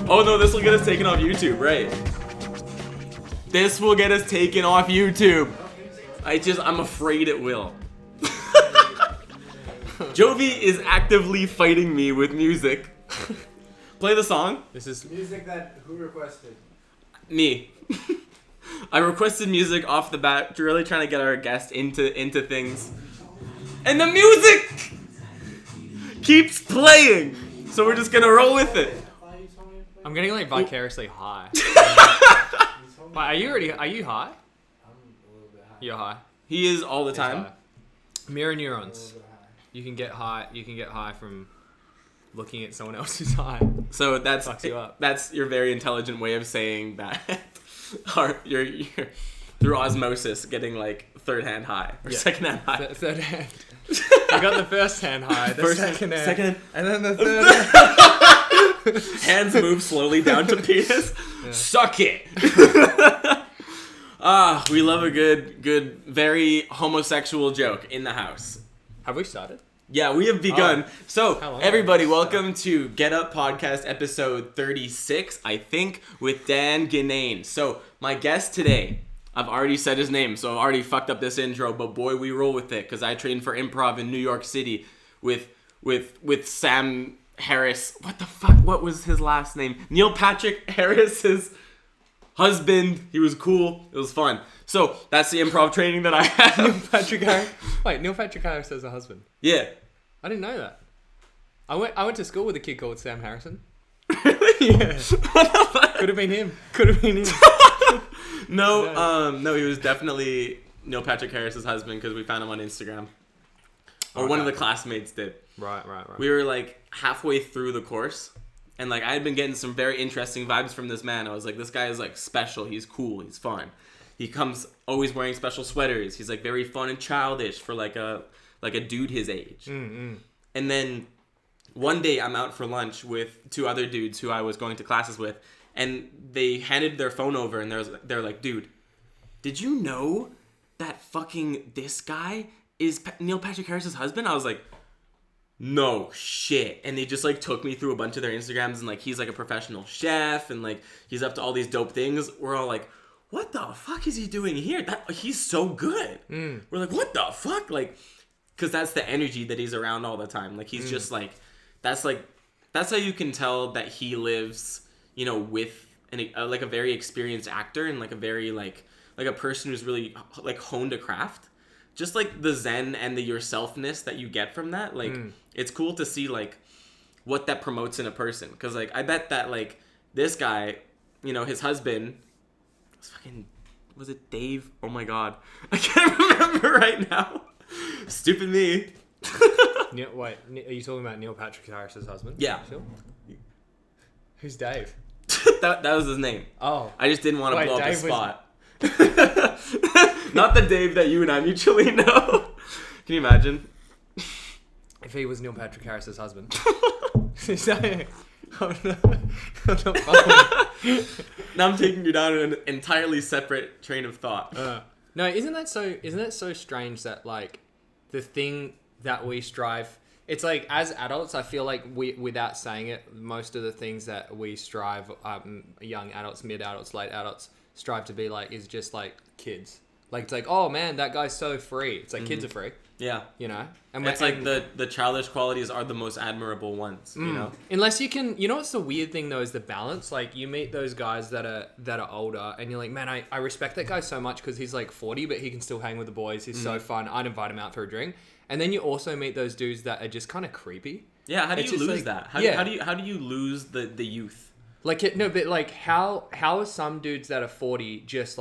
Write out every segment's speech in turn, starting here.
Oh no, this will get us taken off YouTube, right? This will get us taken off YouTube. I'm afraid it will. Jovy is actively fighting me with music. Play the song. This is music that who requested? Me. I requested music off the bat, really trying to get our guest into things. And the music keeps playing. So we're just gonna roll with it. I'm getting like vicariously high. But are you high? I'm a little bit high. You're high. He is all the He's time. high. Mirror A neurons. little bit high. You can get high from looking at someone else who's high. So that's Fucks you up. That's your very intelligent way of saying that you're through osmosis getting like third hand high or second hand high. Third hand. You got the first hand high, the second hand, and then the third hand. Hands move slowly down to penis. Yeah. Suck it. We love a good, very homosexual joke in the house. Have we started? Yeah, we have begun. Oh. So, everybody, welcome to Get Up Podcast episode 36, I think, with Dan Ginnane. So, my guest today, I've already said his name, so I've already fucked up this intro, but boy, we roll with it, because I trained for improv in New York City with Sam Harris. What the fuck? What was his last name? Neil Patrick Harris's husband. He was cool. It was fun. So, that's the improv training that I have. Neil Patrick Harris. Wait, Neil Patrick Harris has a husband. Yeah. I didn't know that. I went to school with a kid called Sam Harrison. Really? Yeah. Could have been him. No, he was definitely Neil Patrick Harris's husband because we found him on Instagram. Or one of the classmates did. Right. We were like halfway through the course. And like I had been getting some very interesting vibes from this man. I was like, this guy is like special. He's cool. He's fun. He comes always wearing special sweaters. He's like very fun and childish for like a dude his age. Mm-hmm. And then one day I'm out for lunch with two other dudes who I was going to classes with, and they handed their phone over and they're like, dude, did you know that fucking this guy is Neil Patrick Harris's husband? I was like, no shit. And they just like took me through a bunch of their Instagrams, and like he's like a professional chef and like he's up to all these dope things. We're all like, what the fuck is he doing here? He's so good. We're like, what the fuck? Like, because that's the energy that he's around all the time. Like, he's just like, that's how you can tell that he lives, you know, with like a very experienced actor and like a very like a person who's really like honed a craft. Just like the zen and the yourselfness that you get from that. Like, it's cool to see like what that promotes in a person. Because like, I bet that like this guy, you know, his husband, was it Dave? Oh my god. I can't remember right now. Stupid me. Wait, are you talking about Neil Patrick Harris's husband? Yeah. Sure. Who's Dave? that was his name. Oh. I just didn't want to blow up his Dave spot. Not the Dave that you and I mutually know. Can you imagine? If he was Neil Patrick Harris's husband. Oh no. Now I'm taking you down an entirely separate train of thought. No, isn't that so strange that like the thing that we strive, it's like as adults, I feel like we, without saying it, most of the things that we strive, young adults, mid adults, late adults strive to be like is just like kids. Like it's like, oh man, that guy's so free. It's like kids are free. Yeah. You know? And it's like the childish qualities are the most admirable ones, you know? Unless you can, you know what's the weird thing though is the balance. Like you meet those guys that are older and you're like, man, I respect that guy so much because he's like 40 but he can still hang with the boys. He's so fun. I'd invite him out for a drink. And then you also meet those dudes that are just kind of creepy. Yeah, how do you lose like, that? How do you lose the youth? Like no, but like how are some dudes that are 40 just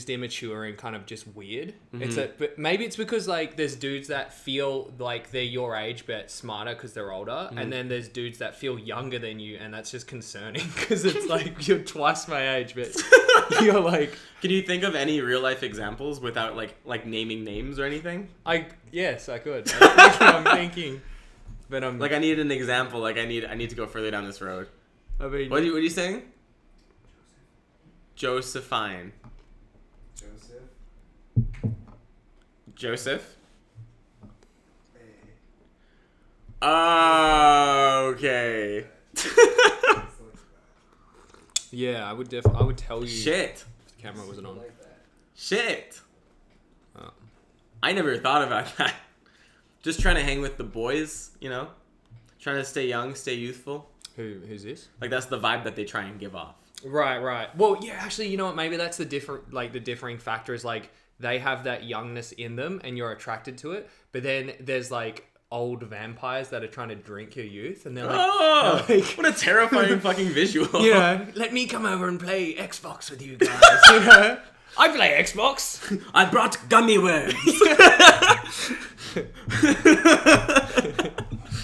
immature and kind of just weird? It's but maybe it's because like there's dudes that feel like they're your age but smarter because they're older, and then there's dudes that feel younger than you, and that's just concerning because it's like you're twice my age, but you're like. Can you think of any real life examples without like naming names or anything? Yes, I could. I'm thinking, but I'm like I need an example. Like I need to go further down this road. I mean, what are you saying? Josephine. Joseph? Oh, okay. Yeah, I would tell you. Shit. If the camera wasn't on. Like that. Shit. Oh. I never thought about that. Just trying to hang with the boys, you know? Trying to stay young, stay youthful. Who's this? Like, that's the vibe that they try and give off. Right. Well, yeah, actually, you know what? Maybe that's the differing factor is like they have that youngness in them and you're attracted to it. But then there's like old vampires that are trying to drink your youth and they're like, Oh, like what a terrifying fucking visual. you know, let me come over and play Xbox with you guys. You know? I play Xbox. I brought gummy worms.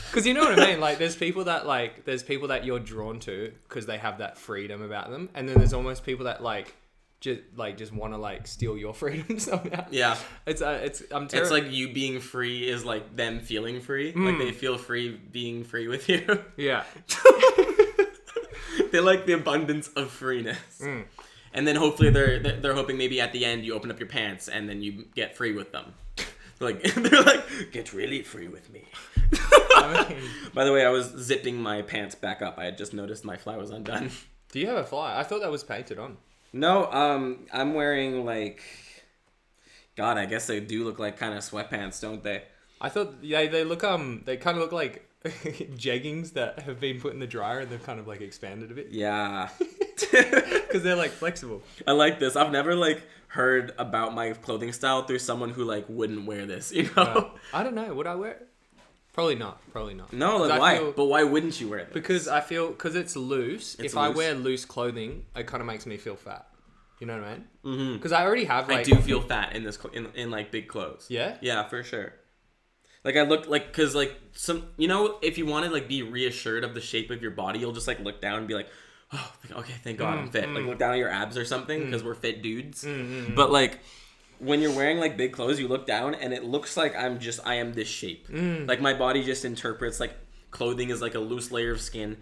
Because you know what I mean? Like, there's people that you're drawn to because they have that freedom about them. And then there's almost people that just want to like steal your freedom somehow. Yeah. It's It's like you being free is like them feeling free. Like they feel free being free with you. Yeah. They like the abundance of freeness. And then hopefully they're hoping maybe at the end you open up your pants and then you get free with them. They're like, get really free with me. By the way, I was zipping my pants back up. I had just noticed my fly was undone. Do you have a fly? I thought that was painted on. No, I'm wearing like, God, I guess they do look like kind of sweatpants, don't they? I thought they look they kind of look like jeggings that have been put in the dryer and they've kind of like expanded a bit. Yeah. Because they're like flexible. I like this. I've never like heard about my clothing style through someone who like wouldn't wear this, you know? I don't know. Would I wear it? Probably not. No, like why? But why wouldn't you wear this? Because I feel, because it's loose. If I wear loose clothing, it kind of makes me feel fat. You know what I mean? Mm-hmm. Because I already have like... I do feel fat in this, in like big clothes. Yeah? Yeah, for sure. Like I look like, cause like some, you know, if you want to like be reassured of the shape of your body, you'll just like look down and be like, oh, okay, thank God I'm fit. Like look down at your abs or something because we're fit dudes. But like when you're wearing like big clothes, you look down and it looks like I am this shape. Like my body just interprets like clothing is like a loose layer of skin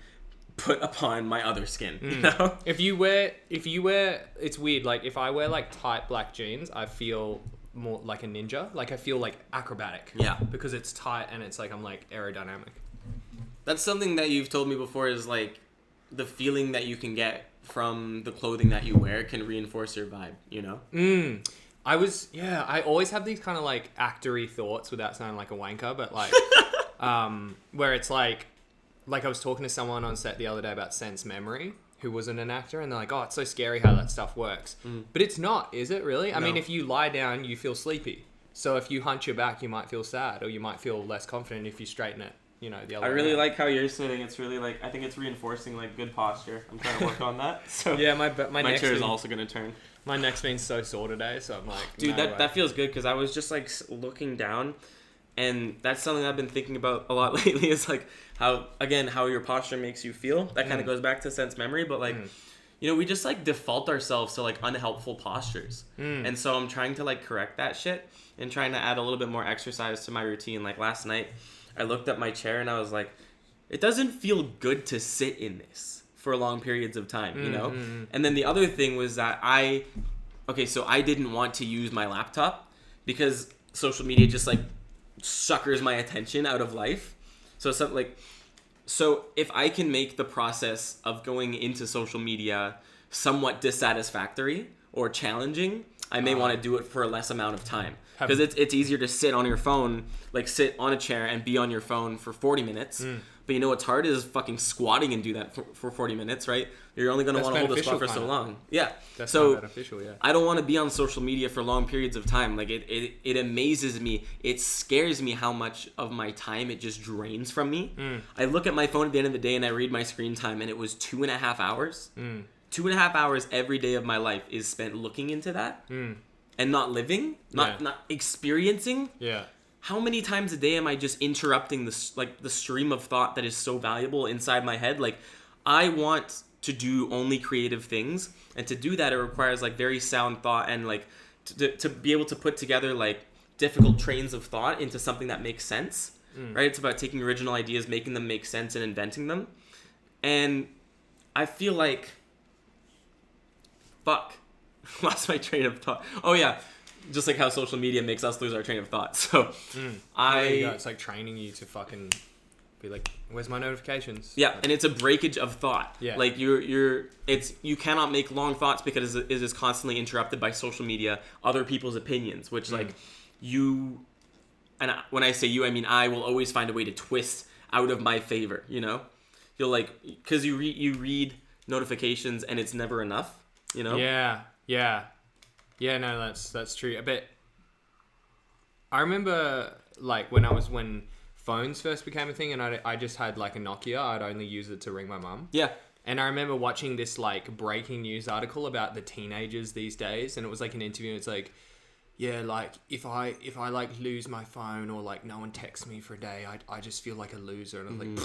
put upon my other skin. You know? If you wear, it's weird. Like if I wear like tight black jeans, I feel more like a ninja. Like I feel like acrobatic. Yeah. Because it's tight and it's like I'm like aerodynamic. That's something that you've told me before is like the feeling that you can get from the clothing that you wear can reinforce your vibe, you know? I always have these kind of like actory thoughts without sounding like a wanker, but like, where it's like I was talking to someone on set the other day about sense memory who wasn't an actor and they're like, oh, it's so scary how that stuff works. But it's not, is it really? I mean, if you lie down, you feel sleepy. So if you hunch your back, you might feel sad or you might feel less confident if you straighten it. You know, the other I really way. like how you're sitting. It's really like, I think it's reinforcing like good posture. I'm trying to work on that. So yeah, my neck chair is also going to turn. My neck's been so sore today, so I'm like, dude, that feels good because I was just like looking down, and that's something I've been thinking about a lot lately. Is like how your posture makes you feel. That kind of goes back to sense memory, but like, you know, we just like default ourselves to like unhelpful postures, and so I'm trying to like correct that shit and trying to add a little bit more exercise to my routine. Like last night, I looked at my chair and I was like, it doesn't feel good to sit in this for long periods of time, you know? And then the other thing was that I didn't want to use my laptop because social media just like suckers my attention out of life. So if I can make the process of going into social media somewhat dissatisfactory or challenging, I may want to do it for a less amount of time. Because it's easier to sit on your phone, like sit on a chair and be on your phone for 40 minutes. But you know what's hard is fucking squatting and do that for 40 minutes, right? You're only going to want to hold the spot for so long. Yeah. That's so beneficial, yeah. I don't want to be on social media for long periods of time. Like it amazes me. It scares me how much of my time it just drains from me. I look at my phone at the end of the day and I read my screen time and it was 2.5 hours. 2.5 hours every day of my life is spent looking into that. And not living, not experiencing. Yeah. How many times a day am I just interrupting the stream of thought that is so valuable inside my head? Like, I want to do only creative things, and to do that, it requires like very sound thought and like to be able to put together like difficult trains of thought into something that makes sense. Right? It's about taking original ideas, making them make sense, and inventing them. And I feel like, lost my train of thought. Oh yeah, just like how social media makes us lose our train of thought. So There you go. It's like training you to fucking be like, where's my notifications? Yeah, and it's a breakage of thought. Yeah. Like you cannot make long thoughts because it is constantly interrupted by social media, other people's opinions, which like you, and when I say you, I mean I will always find a way to twist out of my favor, you know? You'll like, because you read notifications and it's never enough, you know? Yeah, no, that's true. I remember like when phones first became a thing and I just had like a Nokia, I'd only use it to ring my mum. Yeah. And I remember watching this like breaking news article about the teenagers these days, and it was like an interview, and it's like, yeah, like if I like lose my phone or like no one texts me for a day, I just feel like a loser. And I'm like,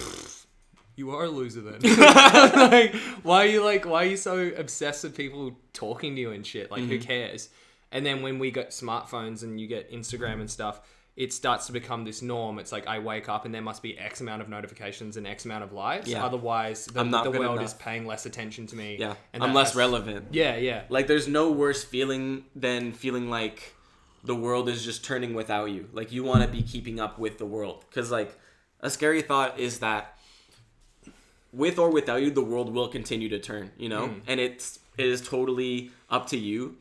you are a loser then. Like, why are you so obsessed with people talking to you and shit? Like, who cares? And then when we get smartphones and you get Instagram and stuff, it starts to become this norm. It's like I wake up and there must be X amount of notifications and X amount of likes. Yeah. Otherwise, the world enough. is paying less attention to me. Yeah, and I'm less relevant. Yeah. Like, there's no worse feeling than feeling like the world is just turning without you. Like, you want to be keeping up with the world. Because, like, a scary thought is that with or without you, the world will continue to turn, you know? And it is totally up to you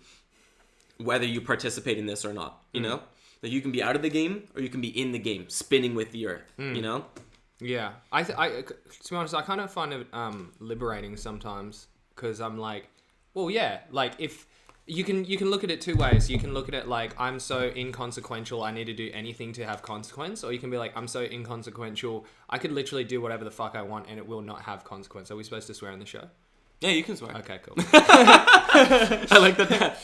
whether you participate in this or not, you know? Like, you can be out of the game or you can be in the game, spinning with the earth, you know? Yeah. I to be honest, I kind of find it liberating sometimes, because I'm like, well, yeah, like if you can look at it two ways. You can look at it like, I'm so inconsequential, I need to do anything to have consequence. Or you can be like, I'm so inconsequential, I could literally do whatever the fuck I want and it will not have consequence. Are we supposed to swear on the show? Yeah, you can swear. Okay, cool. I like that.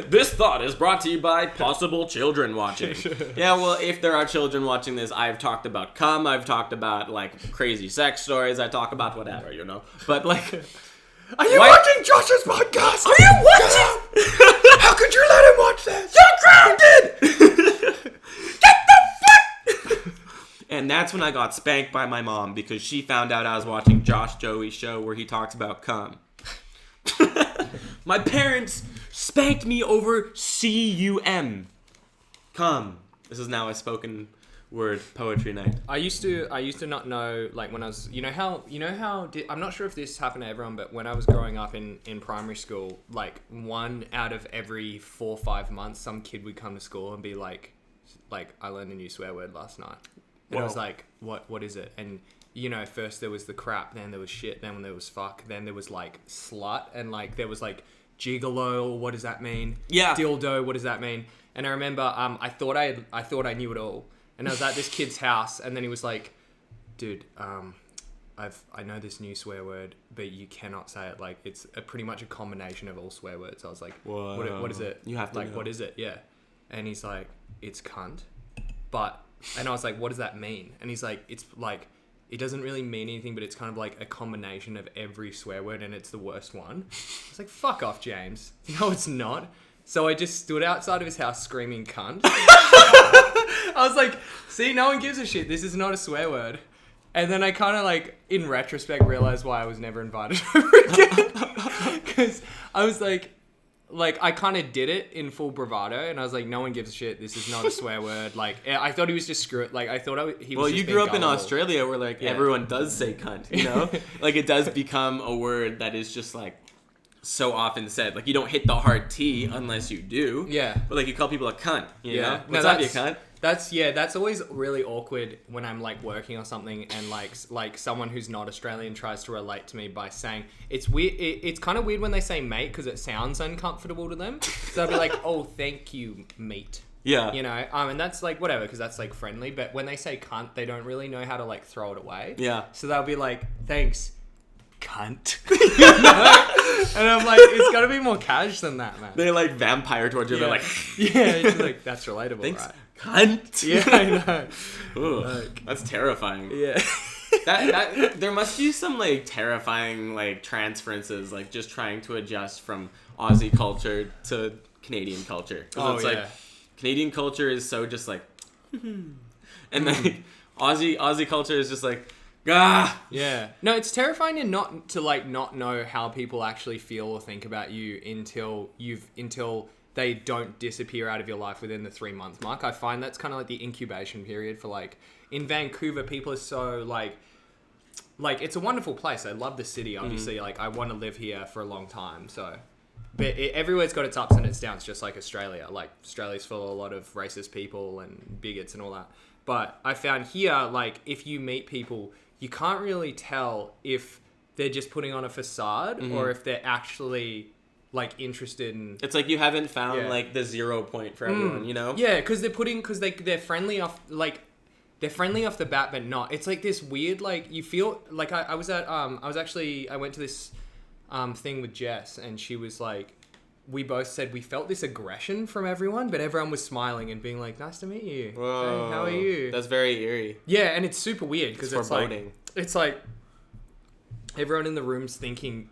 This thought is brought to you by possible children watching. Yeah, well, if there are children watching this, I've talked about cum, I've talked about, like, crazy sex stories, I talk about whatever, you know? But, like... Are you watching Josh's podcast? Are you watching? How could you let him watch this? You're grounded! Get the fuck... And that's when I got spanked by my mom, because she found out I was watching Josh Joey's show where he talks about cum. My parents spanked me over cum. Cum. This is now a spoken word poetry night. I used to not know, like, when I was, I'm not sure if this happened to everyone, but when I was growing up in primary school, like, 1 out of every 4 or 5 months, some kid would come to school and be like, I learned a new swear word last night. And I was like, what is it? And, first there was the crap, then there was shit, then there was fuck, then there was, like, slut, and, like, there was, like, gigolo, what does that mean? Yeah. Dildo, what does that mean? And I remember, I thought I knew it all. And I was at this kid's house, and then he was like, dude, I know this new swear word, but you cannot say it. Like, it's pretty much a combination of all swear words. I was like, what is it? You have to like, know. what is it? Yeah. And he's like, it's cunt. And I was like, what does that mean? And he's like, it's like, it doesn't really mean anything, but it's kind of like a combination of every swear word, and it's the worst one. I was like, fuck off, James. No, it's not. So I just stood outside of his house screaming cunt. I was like, see, no one gives a shit. This is not a swear word. And then I kind of, like, in retrospect, realized why I was never invited over again. Because I was like, I kind of did it in full bravado. And I was like, no one gives a shit. This is not a swear word. Like, I thought he was just like, I thought he was Well, just you being grew up in gullible. Australia where, like, everyone does say cunt, you know? Like, it does become a word that is just, like, so often said. Like, you don't hit the hard T unless you do. Yeah. But, like, you call people a cunt, you know? No, What's up, you cunt? That's always really awkward when I'm, like, working or something, and like someone who's not Australian tries to relate to me by saying, it's weird. It's kind of weird when they say mate, because it sounds uncomfortable to them. So I'll be like, oh, thank you, mate. Yeah. And that's like whatever, because that's like friendly. But when they say cunt, they don't really know how to, like, throw it away. Yeah. So they'll be like, thanks, cunt. And I'm like, it's got to be more cash than that, man. They, like, vampire towards you. Yeah. They're like, yeah, it's like, that's relatable, thanks, right? cunt. Yeah, I know. Ugh, that's terrifying. Yeah. That there must be some, like, terrifying, like, transferences, like, just trying to adjust from Aussie culture to Canadian culture. 'Cause it's like, Canadian culture is so just like, and then Aussie culture is just like, ah. Yeah. No, it's terrifying to not know how people actually feel or think about you until they don't disappear out of your life within the 3-month mark. I find that's kind of like the incubation period for like in Vancouver, people are so like it's a wonderful place. I love the city, obviously. Like I want to live here for a long time. So, but everywhere's got its ups and its downs, just like Australia. Like Australia's full of a lot of racist people and bigots and all that. But I found here, like if you meet people, you can't really tell if they're just putting on a facade or if they're actually like interested in. It's like you haven't found like the 0 point for everyone, you know? Yeah, because they're friendly off they're friendly off the bat, but not. It's like this weird like you feel like I went to this thing with Jess, and she was like, we both said we felt this aggression from everyone, but everyone was smiling and being like, "Nice to meet you. Whoa, hey, how are you?" That's very eerie. Yeah, and it's super weird because it's like everyone in the room's thinking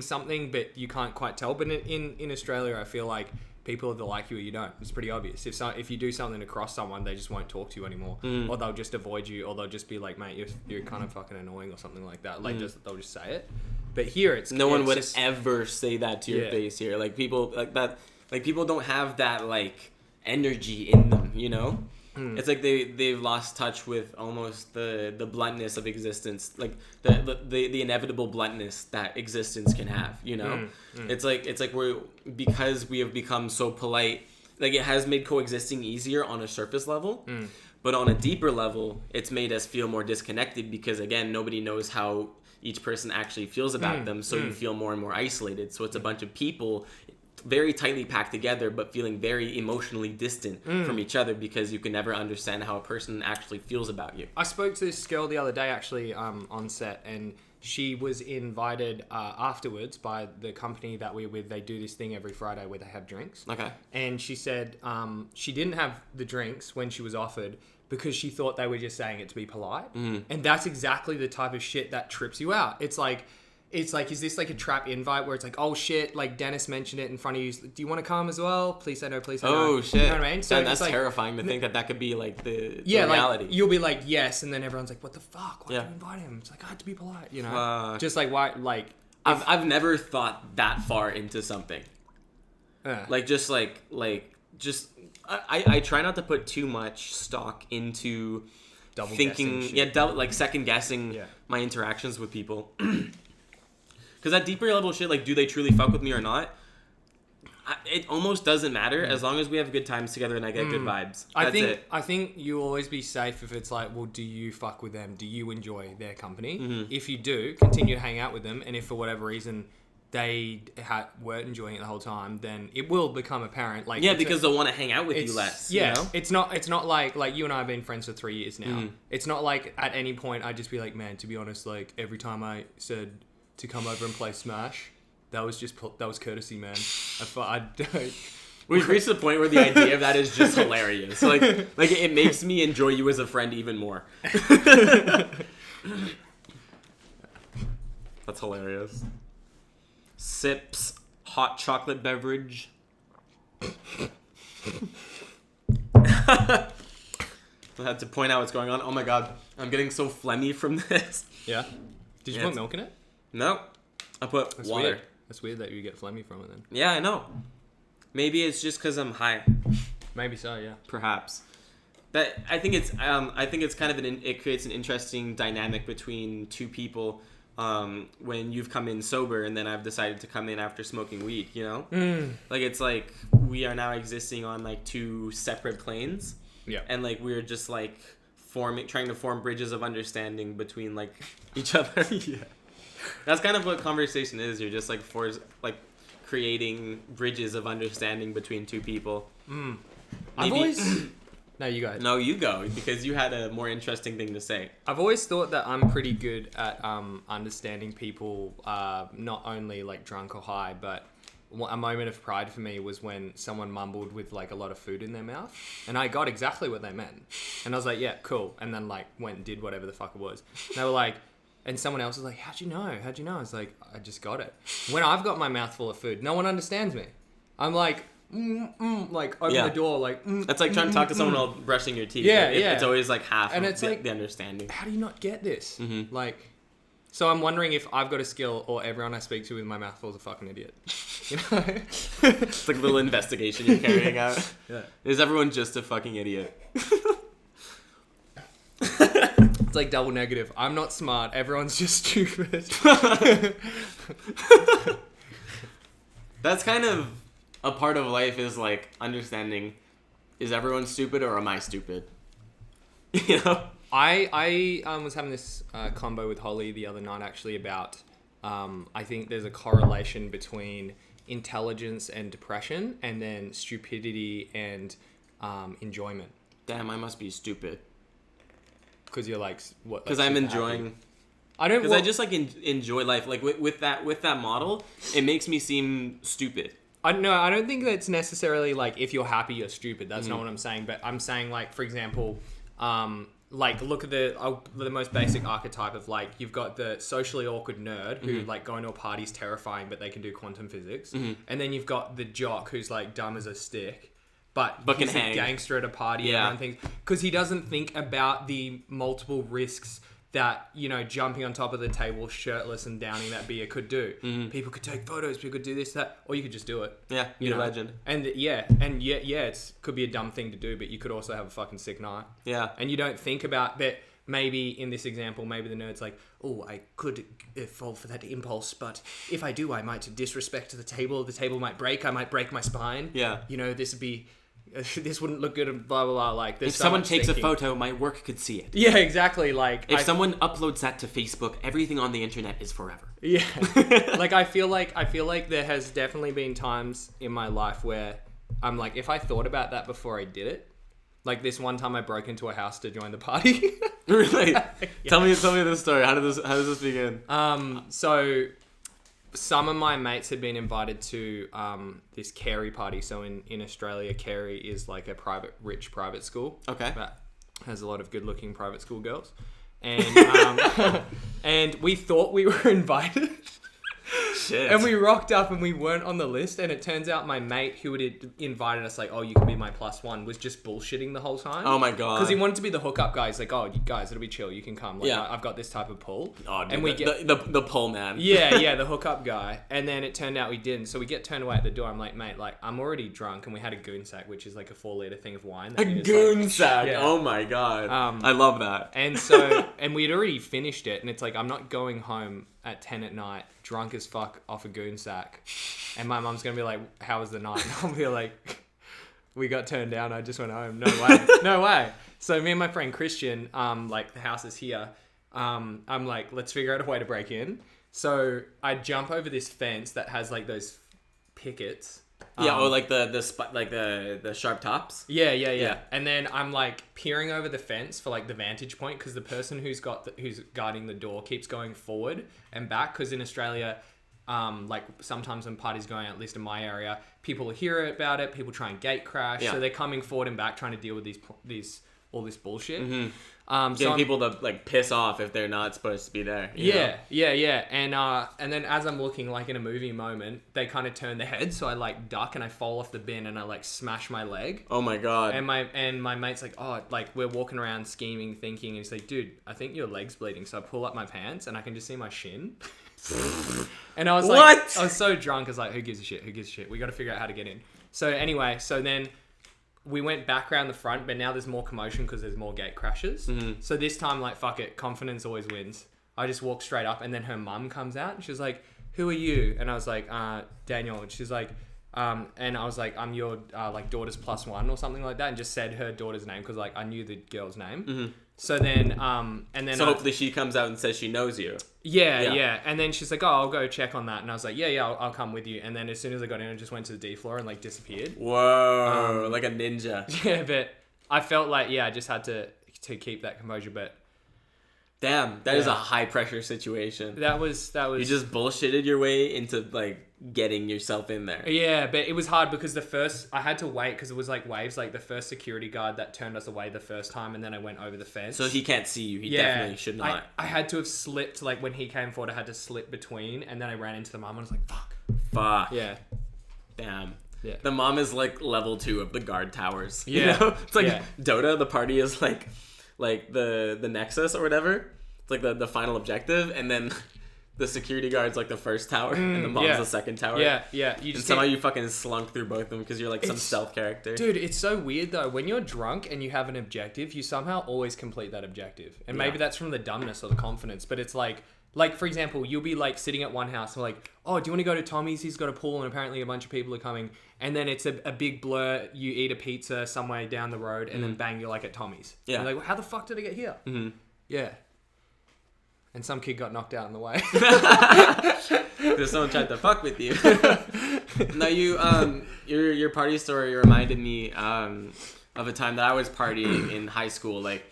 something, but you can't quite tell. But in Australia, I feel like people either like you or you don't. It's pretty obvious. If you do something to cross someone, they just won't talk to you anymore, or they'll just avoid you, or they'll just be like, "Mate, you're kind of fucking annoying," or something like that. Like they'll just say it. But here, no one would just ever say that to your face here. Like people like that. Like people don't have that like energy in them. You know. It's like they've lost touch with almost the bluntness of existence, like the inevitable bluntness that existence can have, you know. It's like because we have become so polite, like it has made coexisting easier on a surface level, but on a deeper level it's made us feel more disconnected because again nobody knows how each person actually feels about them, so you feel more and more isolated. So it's a bunch of people very tightly packed together but feeling very emotionally distant from each other because you can never understand how a person actually feels about you. I spoke to this girl the other day actually on set, and she was invited afterwards by the company that we're with. They do this thing every Friday where they have drinks. Okay. And she said she didn't have the drinks when she was offered because she thought they were just saying it to be polite. And that's exactly the type of shit that trips you out. It's like, is this like a trap invite where it's like, oh shit, like Dennis mentioned it in front of you. Do you want to come as well? Please say no, please say no. Oh shit. You know what I mean? So that's like, terrifying to think that could be like the reality. Like, you'll be like, yes, and then everyone's like, what the fuck? Why did you invite him? It's like, I had to be polite, you know? Just like, why, like... I've never thought that far into something. Like, just I try not to put too much stock into thinking, like second guessing my interactions with people. Because that deeper level shit, like, do they truly fuck with me or not? It almost doesn't matter as long as we have good times together and I get good vibes. I think you'll always be safe if it's like, well, do you fuck with them? Do you enjoy their company? If you do, continue to hang out with them. And if for whatever reason they weren't enjoying it the whole time, then it will become apparent. Like because they'll want to hang out with you less. Yeah, you know? It's not like you and I have been friends for 3 years now. It's not like at any point I'd just be like, man, to be honest, like every time I said to come over and play Smash, that was courtesy, man. We've reached the point where the idea of that is just hilarious. Like it makes me enjoy you as a friend even more. That's hilarious. Sips hot chocolate beverage. I had to point out what's going on. Oh my god, I'm getting so phlegmy from this. Yeah? Did you put milk in it? No, I put water. Weird. That's weird that you get phlegmy from it then. Yeah, I know. Maybe it's just because I'm high. Maybe so, yeah. Perhaps. But I think it's kind of it creates an interesting dynamic between two people when you've come in sober and then I've decided to come in after smoking weed, you know? Like it's like we are now existing on like two separate planes. Yeah. And like we're just like trying to form bridges of understanding between like each other. Yeah. That's kind of what conversation is. You're just like creating bridges of understanding between two people. I've always... No, you go ahead. No, you go, because you had a more interesting thing to say. I've always thought that I'm pretty good at understanding people, not only like drunk or high, but a moment of pride for me was when someone mumbled with like a lot of food in their mouth, and I got exactly what they meant. And I was like, yeah, cool. And then like went and did whatever the fuck it was. And they were like... And someone else was like, how'd you know? How'd you know? I was like, I just got it. When I've got my mouth full of food, no one understands me. I'm like, like open the door, like. That's like trying to talk to someone while brushing your teeth. Yeah, It's always like half and it's like, the understanding. How do you not get this? Like, So I'm wondering if I've got a skill or everyone I speak to with my mouth full is a fucking idiot. You know? It's like a little investigation you're carrying out. Yeah. Is everyone just a fucking idiot? It's like double negative. I'm not smart. Everyone's just stupid. That's kind of a part of life, is like understanding, is everyone stupid or am I stupid? You know? I was having this combo with Holly the other night actually about I think there's a correlation between intelligence and depression, and then stupidity and enjoyment. Damn, I must be stupid. Because you're like, what? Because I'm enjoying. Happy. I don't. Because I just like enjoy life. Like with that model, it makes me seem stupid. I don't think that's necessarily like if you're happy you're stupid. That's not what I'm saying. But I'm saying like, for example, like look at the most basic archetype of like, you've got the socially awkward nerd who like going to a party is terrifying, but they can do quantum physics, and then you've got the jock who's like dumb as a stick. But he's a gangster at a party and everyone thinks, because he doesn't think about the multiple risks that, you know, jumping on top of the table shirtless and downing that beer could do. People could take photos, people could do this, that, or you could just do it. Yeah, you're a legend. And it could be a dumb thing to do, but you could also have a fucking sick night. Yeah. And you don't think about that. Maybe in this example, maybe the nerd's like, oh, I could fall for that impulse, but if I do, I might disrespect the table. The table might break. I might break my spine. Yeah. You know, this wouldn't look good and blah, blah, blah. Like, if someone takes a photo, my work could see it. Yeah, exactly. Like, if someone uploads that to Facebook, everything on the internet is forever. Yeah. Like, I feel like there has definitely been times in my life where I'm like, if I thought about that before I did it, like this one time I broke into a house to join the party. Really? Yeah. Tell me this story. How does this begin? So some of my mates had been invited to this Carey party. So in Australia, Carey is like a rich private school. Okay. That has a lot of good-looking private school girls. And and we thought we were invited. Shit. And we rocked up and we weren't on the list, and it turns out my mate who had invited us, like, oh, you can be my +1, was just bullshitting the whole time. Oh my god. Because he wanted to be the hookup guy. He's like, oh, you guys, it'll be chill, you can come. Like, yeah. I've got this type of pull. Oh, dude, and we get the pull man. Yeah, the hookup guy. And then it turned out we didn't. So we get turned away at the door. I'm like, mate, like, I'm already drunk, and we had a goon sack, which is like a 4-liter thing of wine. A goon sack. Yeah. Oh my god. I love that. And so, and we'd already finished it, and it's like, I'm not going home at 10 at night, drunk as fuck off a goon sack. And my mum's gonna be like, how was the night? And I'll be like, we got turned down, I just went home. No way. No way. So me and my friend Christian, like, the house is here. I'm like, let's figure out a way to break in. So I jump over this fence that has like those pickets. Yeah, or like the sharp tops. Yeah. And then I'm like peering over the fence for like the vantage point, because the person who's guarding the door keeps going forward and back. Because in Australia, like sometimes when parties going out, at least in my area, people hear about it. People try and gate crash, so they're coming forward and back trying to deal with all this bullshit. Mm-hmm. Getting people to like piss off if they're not supposed to be there. Yeah. And then as I'm looking, like in a movie moment, they kind of turn their head, so I like duck and I fall off the bin and I like smash my leg. Oh my god. And my mate's like, oh, like we're walking around scheming, thinking, and he's like, dude, I think your leg's bleeding. So I pull up my pants and I can just see my shin. And I was like, what? I was so drunk. I was like, who gives a shit? We got to figure out how to get in. So anyway, so then we went back around the front, but now there's more commotion because there's more gate crashes. Mm-hmm. So this time, like, fuck it, confidence always wins. I just walked straight up, and then her mum comes out, and she's like, who are you? And I was like, Daniel. And she's like, and I was like, I'm your like daughter's +1 or something like that, and just said her daughter's name because like I knew the girl's name. Mm-hmm. So then, so hopefully she comes out and says she knows you. Yeah. And then she's like, oh, I'll go check on that. And I was like, yeah, I'll come with you. And then as soon as I got in, I just went to the D floor and like disappeared. Whoa, like a ninja. Yeah, but I felt like, I just had to keep that composure. But damn, that is a high pressure situation. That was. You just bullshitted your way into like getting yourself in there. Yeah, but it was hard because I had to wait because it was like waves. Like the first security guard that turned us away the first time, and then I went over the fence. So he can't see you. He definitely should not. I had to have slipped. Like when he came forward, I had to slip between, and then I ran into the mom and I was like, fuck. Yeah. Damn. Yeah. The mom is like level 2 of the guard towers. Yeah. You know? It's like Dota, the party is like the Nexus or whatever. It's like the final objective, and then the security guard's like the first tower, and the mom's the second tower. Yeah. You And just somehow you fucking slunk through both of them because you're like some stealth character. Dude, it's so weird though. When you're drunk and you have an objective, you somehow always complete that objective. And maybe that's from the dumbness or the confidence, but it's like for example, you'll be like sitting at one house and like, oh, do you want to go to Tommy's? He's got a pool and apparently a bunch of people are coming. And then it's a big blur. You eat a pizza somewhere down the road and then bang, you're like at Tommy's. Yeah. And you're like, well, how the fuck did I get here? Mm-hmm. Yeah. And some kid got knocked out on the way. Because someone tried to fuck with you. No, your party story reminded me of a time that I was partying in high school. Like,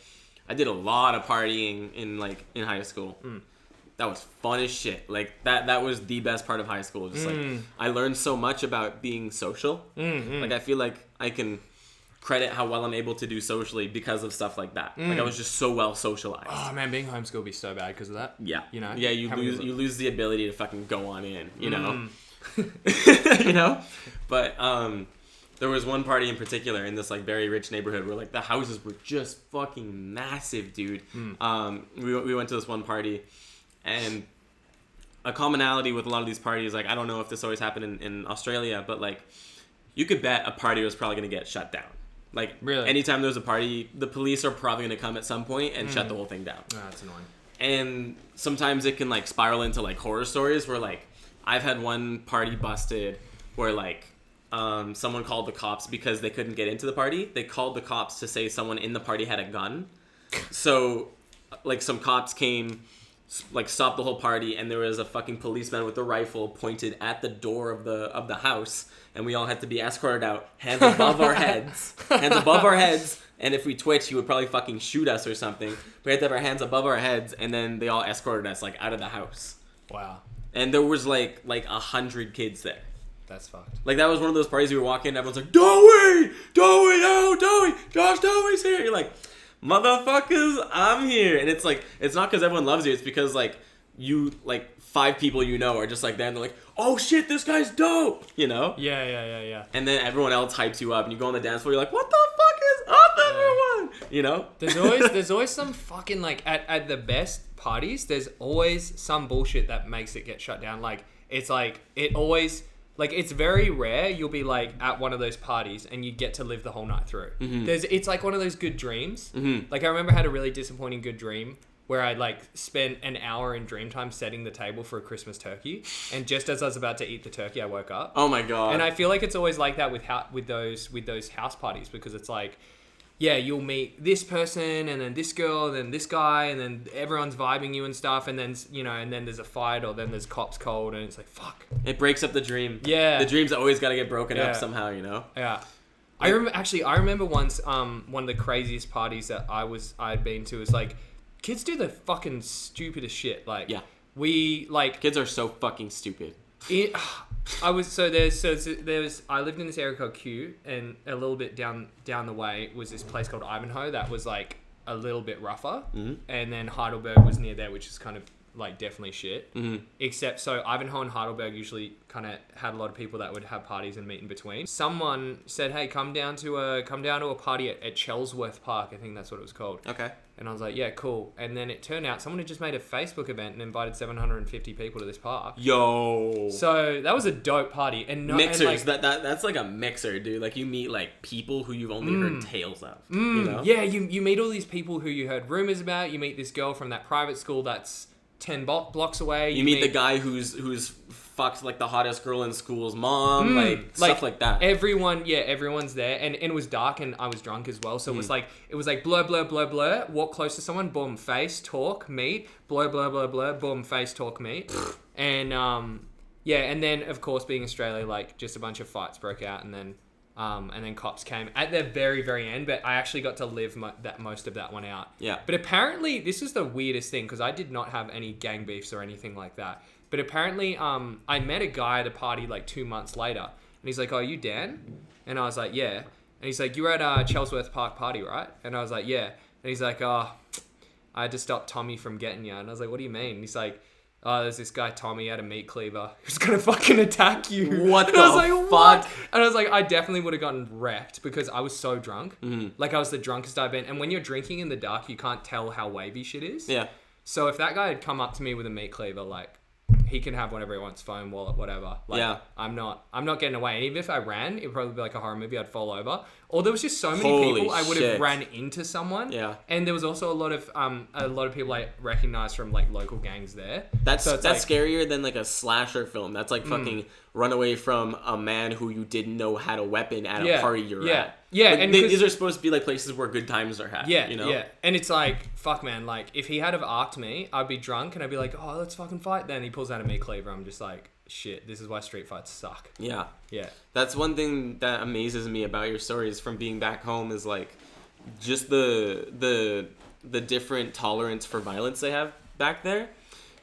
I did a lot of partying in high school. That was fun as shit. Like, that was the best part of high school. Just like, I learned so much about being social. Like, I feel like I can credit how well I'm able to do socially because of stuff like that. Like, I was just so well socialized. Oh man, being homeschooled would be so bad because of that. Yeah. You know? Yeah, you lose the ability to fucking go on in, you know? But there was one party in particular in this like very rich neighborhood where like the houses were just fucking massive, dude. We went to this one party, and a commonality with a lot of these parties, like I don't know if this always happened in Australia, but like you could bet a party was probably going to get shut down. Like, really? Anytime there's a party, the police are probably going to come at some point and shut the whole thing down. Oh, that's annoying. And sometimes it can, like, spiral into, like, horror stories where, like, I've had one party busted where, like, someone called the cops because they couldn't get into the party. They called the cops to say someone in the party had a gun. So, like, some cops came, like, stopped the whole party, and there was a fucking policeman with a rifle pointed at the door of the house. And we all had to be escorted out, hands above our heads. Hands above our heads. And if we twitch, he would probably fucking shoot us or something. We had to have our hands above our heads, and then they all escorted us, like, out of the house. Wow. And there was, like 100 kids there. That's fucked. Like, that was one of those parties we were walking in, everyone's like, Dohy! Dohy! Oh, Dohy! Josh Dohy's here! You're like, motherfuckers, I'm here. And it's like, it's not because everyone loves you, it's because, like, you, like, 5 people you know are just like there, and they're like, oh shit, this guy's dope, you know? Yeah. And then everyone else hypes you up, and you go on the dance floor, you're like, what the fuck is up, everyone? You know? There's always some fucking, like, at the best parties, there's always some bullshit that makes it get shut down. Like, it's like, it always, like, it's very rare you'll be, like, at one of those parties and you get to live the whole night through. It's like one of those good dreams. Like, I remember I had a really disappointing good dream where I like spent an hour in dream time setting the table for a Christmas turkey, and just as I was about to eat the turkey, I woke up. Oh my god! And I feel like it's always like that with those house parties, because it's like, yeah, you'll meet this person and then this girl and then this guy, and then everyone's vibing you and stuff, and then and then there's a fight, or then there's cops called, and it's like, fuck. It breaks up the dream. Yeah, the dream's always got to get broken up somehow, you know. Yeah. I remember once one of the craziest parties that I'd been to is like, kids do the fucking stupidest shit. Like, yeah, we like kids are so fucking stupid. I lived in this area called Kew, and a little bit down the way was this place called Ivanhoe that was like a little bit rougher, and then Heidelberg was near there, which is kind of like definitely shit. Except so Ivanhoe and Heidelberg usually kind of had a lot of people that would have parties and meet in between. Someone said, "Hey, come down to a party at Chelsworth Park." I think that's what it was called. Okay. And I was like, yeah, cool. And then it turned out someone had just made a Facebook event and invited 750 people to this park. Yo. So that was a dope party. And mixers, and like, that's like a mixer, dude. Like, you meet like people who you've only heard tales of. You know? Yeah, you meet all these people who you heard rumors about. You meet this girl from that private school that's 10 blocks away. You meet the guy who's fucked like the hottest girl in school's mom, like stuff like that. Everyone's there, and it was dark, and I was drunk as well. So it was like blur, blur, blur, blur. Walk close to someone, boom, face, talk, meet, blur, blur, blur, blur, boom, face, talk, meet, and and then of course being Australia, like just a bunch of fights broke out, and then cops came at the very, very end. But I actually got to live most of that one out. Yeah. But apparently, this is the weirdest thing, because I did not have any gang beefs or anything like that. But apparently, I met a guy at a party like 2 months later, and he's like, "Oh, you Dan?" And I was like, "Yeah." And he's like, "You were at Chelsworth Park party, right?" And I was like, "Yeah." And he's like, "Oh, I had to stop Tommy from getting you." And I was like, "What do you mean?" And he's like, "Oh, there's this guy Tommy had a meat cleaver who's gonna fucking attack you." What and the I was like, fuck? What? And I was like, I definitely would have gotten wrecked because I was so drunk. Like, I was the drunkest I've been. And when you're drinking in the dark, you can't tell how wavy shit is. Yeah. So if that guy had come up to me with a meat cleaver, like, he can have whatever he wants, phone, wallet, whatever. Like, Yeah. I'm not getting away. And even if I ran, it'd probably be like a horror movie. I'd fall over. Or there was just so many Holy people, I would shit. have ran into someone. Yeah. And there was also a lot of people I recognized from like local gangs there. That's So it's scarier than like a slasher film. That's like fucking run away from a man who you didn't know had a weapon at a party you're at. Yeah, Like, and these are supposed to be like places where good times are had. Yeah, you know? yeah. And it's like, fuck, man. Like, if he had have arced me, I'd be drunk and I'd be like, oh, let's fucking fight. Then he pulls out a meat cleaver. I'm just like, shit, this is why street fights suck. Yeah. Yeah. That's one thing that amazes me about your stories from being back home is like just the different tolerance for violence they have back there.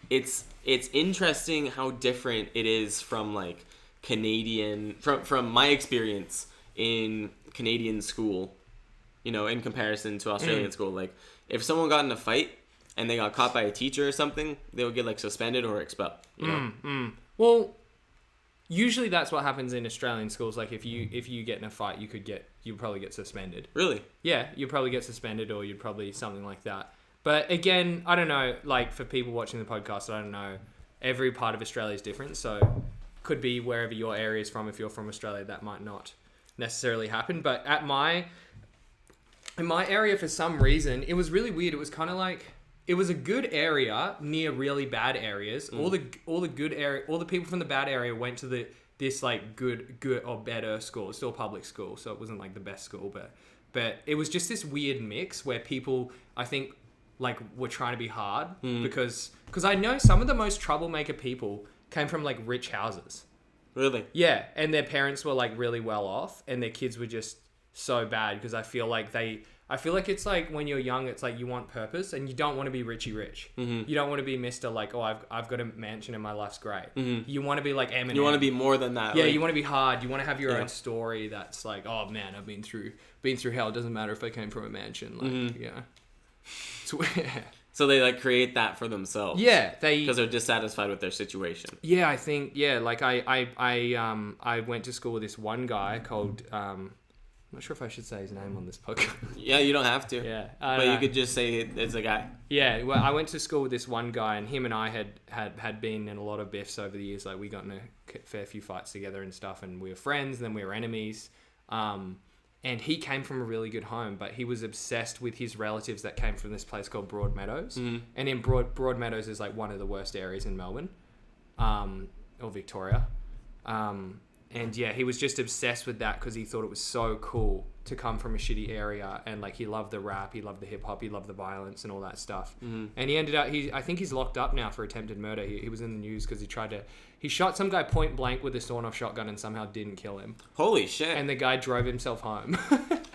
It's interesting how different it is from like Canadian from my experience in Canadian school, you know, in comparison to Australian school. Like if someone got in a fight and they got caught by a teacher or something, they would get like suspended or expelled, you know. Well, usually that's what happens in Australian schools. Like if you get in a fight, you'd probably get suspended. Really? Yeah, you'd probably get suspended or you'd probably something like that. But again, I don't know, like for people watching the podcast, I don't know, every part of Australia is different. So could be wherever your area is from. If you're from Australia, that might not necessarily happen. But in my area, for some reason, it was really weird. It was kind of like, it was a good area near really bad areas. All the good area, all the people from the bad area went to this like good or better school. It's still a public school, so it wasn't like the best school, but it was just this weird mix where people, I think, like were trying to be hard because I know some of the most troublemaker people came from like rich houses. Really? Yeah, and their parents were like really well off, and their kids were just so bad because I feel like it's like when you're young, it's like you want purpose and you don't want to be Richie Rich. Mm-hmm. You don't want to be Mr. like, oh, I've got a mansion and my life's great. Mm-hmm. You want to be like Eminem. You want to be more than that. Yeah, like, you want to be hard. You want to have your own story that's like, oh man, I've been through hell. It doesn't matter if I came from a mansion. Like, yeah. So they like create that for themselves. Yeah, because they're dissatisfied with their situation. Yeah, I think like I went to school with this one guy called I'm not sure if I should say his name on this podcast. Yeah, you don't have to. Yeah, but you could just say it's a guy. Yeah, well, I went to school with this one guy, and him and I had been in a lot of biffs over the years. Like we got in a fair few fights together and stuff, and we were friends. And then we were enemies. And he came from a really good home, but he was obsessed with his relatives that came from this place called Broadmeadows. Mm-hmm. And in Broadmeadows is like one of the worst areas in Melbourne, or Victoria. And yeah, he was just obsessed with that because he thought it was so cool to come from a shitty area. And like, he loved the rap, he loved the hip hop, he loved the violence and all that stuff. Mm-hmm. And he ended up, I think he's locked up now for attempted murder. He was in the news because he shot some guy point blank with a sawn-off shotgun and somehow didn't kill him. Holy shit. And the guy drove himself home.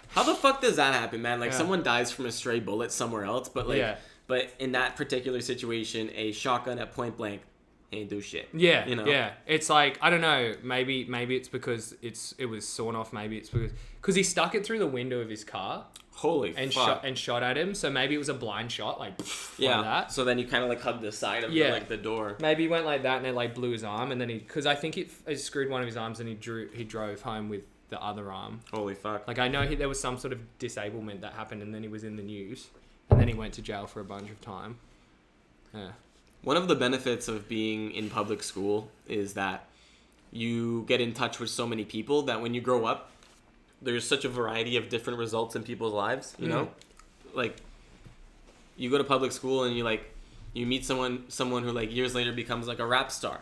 How the fuck does that happen, man? Like someone dies from a stray bullet somewhere else, but like, but in that particular situation, a shotgun at point blank ain't do shit. Yeah, you know? Yeah. It's like, I don't know. Maybe it's because it was sawn off. Maybe it's because he stuck it through the window of his car. Holy fuck. Shot at him. So maybe it was a blind shot, like that. So then you kind of like hugged the side of the door. Maybe he went like that and it like blew his arm, and then because I think it screwed one of his arms, and he drove home with the other arm. Holy fuck. Like I know there was some sort of disablement that happened, and then he was in the news, and then he went to jail for a bunch of time. Yeah. One of the benefits of being in public school is that you get in touch with so many people that when you grow up, there's such a variety of different results in people's lives, you know? Like, you go to public school and you meet someone who like years later becomes like a rap star.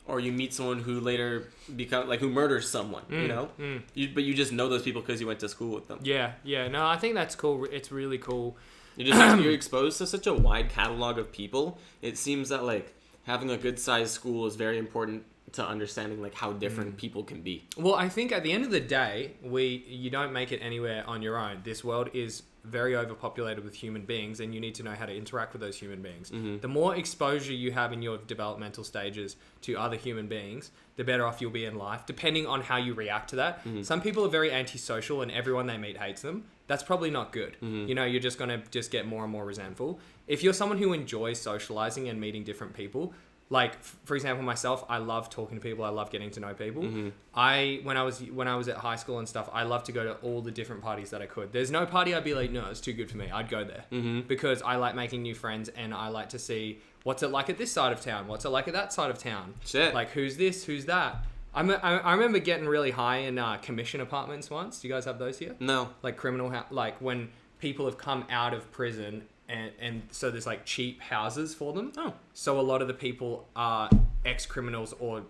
Or you meet someone who later who murders someone, you know? But you just know those people because you went to school with them. Yeah. No, I think that's cool. It's really cool. You're exposed to such a wide catalog of people. It seems that like having a good sized school is very important to understanding like how different people can be. Well, I think at the end of the day, you don't make it anywhere on your own. This world is very overpopulated with human beings, and you need to know how to interact with those human beings. Mm-hmm. The more exposure you have in your developmental stages to other human beings, the better off you'll be in life, depending on how you react to that. Mm-hmm. Some people are very antisocial and everyone they meet hates them. That's probably not good. Mm-hmm. You know, you're just going to get more and more resentful. If you're someone who enjoys socializing and meeting different people, like for example, myself, I love talking to people. I love getting to know people. When I was at high school and stuff, I love to go to all the different parties that I could. There's no party I'd be like, no, it's too good for me. I'd go there because I like making new friends and I like to see what's it like at this side of town, what's it like at that side of town. Shit. Like who's this, who's that. I remember getting really high in commission apartments once. Do you guys have those here? No. Like like when people have come out of prison. And so there's like cheap houses for them. Oh. So a lot of the people are ex-criminals or,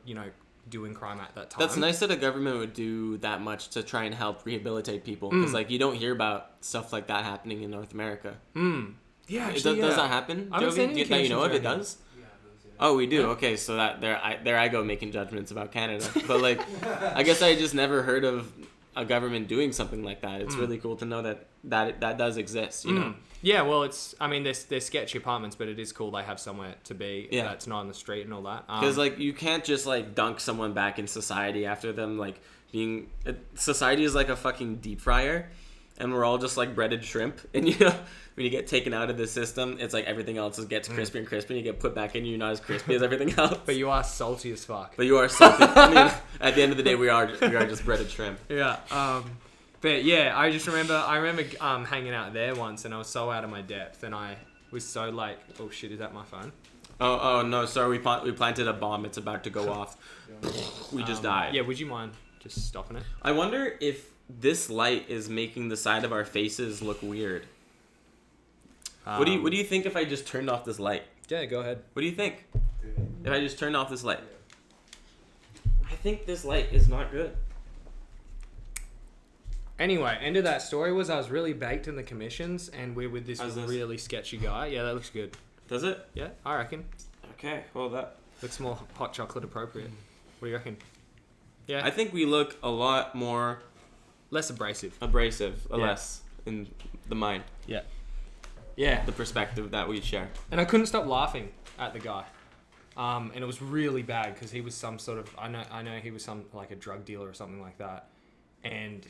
doing crime at that time. That's nice that a government would do that much to try and help rehabilitate people. Because, like, you don't hear about stuff like that happening in North America. Yeah, actually, Does that happen, I haven't seen Jovi? any That you know of, it cases does? Yeah, those, yeah. Oh, we do? Yeah. Okay, so that there I go making judgments about Canada. But, like, I guess I just never heard of a government doing something like that. It's really cool to know that does exist, you know? Yeah, well, they're sketchy apartments, but it is cool they have somewhere to be that's not on the street and all that. Because, like, you can't just, like, dunk someone back in society after them, like, being... Society is like a fucking deep fryer, and we're all just, like, breaded shrimp. And, when you get taken out of the system, it's like everything else just gets crispy and crispy, and you get put back in, you're not as crispy as everything else. But you are salty as fuck. But you are salty. I mean, at the end of the day, we are just breaded shrimp. Yeah. But yeah, I remember hanging out there once, and I was so out of my depth, and I was so like, oh shit, is that my phone? Oh no, sorry, we planted a bomb. It's about to go off. We just died. Yeah, would you mind just stopping it? I wonder if this light is making the side of our faces look weird. What do you think if I just turned off this light? Yeah, go ahead. What do you think if I just turned off this light? I think this light is not good. Anyway, end of that story was I was really baked in the commissions, and we're with this How's this? really sketchy guy. Yeah, that looks good. Does it? Yeah, I reckon. Okay, well that... Looks more hot chocolate appropriate. What do you reckon? Yeah. I think we look a lot more... Less abrasive. abrasive, Yeah. less in the mind, Yeah. Yeah. the perspective that we share. And I couldn't stop laughing at the guy. And it was really bad because he was some sort of... I know he was some, like, a drug dealer or something like that. And...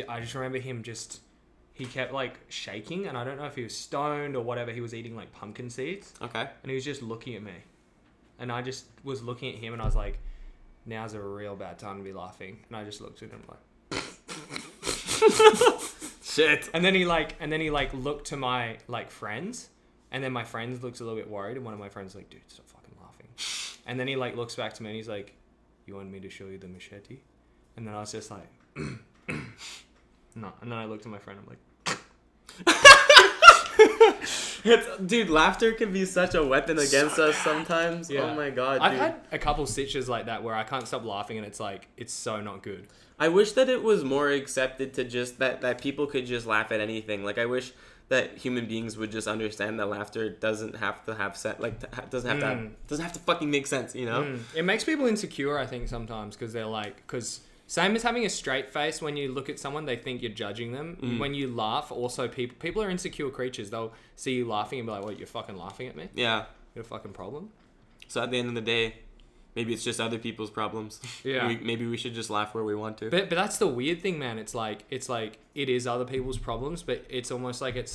I just remember him he kept like shaking, and I don't know if he was stoned or whatever. He was eating like pumpkin seeds, Okay. and he was just looking at me, and I just was looking at him, and I was like, now's a real bad time to be laughing. And I just looked at him like, Shit. and then he looked to my like friends, and then my friends looked a little bit worried, and one of my friends was like, dude, stop fucking laughing. And then he like looks back to me and he's like, you want me to show you the machete? And then I was just like, no. And then I looked at my friend. I'm like, Dude, laughter can be such a weapon against us sometimes. Yeah. Oh my god, dude. I've had a couple stitches like that where I can't stop laughing, and it's like it's so not good. I wish that it was more accepted to just that people could just laugh at anything. Like I wish that human beings would just understand that laughter doesn't have to have doesn't have to fucking make sense, you know? It makes people insecure, I think, sometimes because they're like, because same as having a straight face, when you look at someone, they think you're judging them. When you laugh, also people are insecure creatures. They'll see you laughing and be like, "What? You're fucking laughing at me? Yeah. You got a fucking problem?" So at the end of the day, maybe it's just other people's problems. Yeah. Maybe we should just laugh where we want to. But that's the weird thing, man. It's like it is other people's problems, but it's almost like in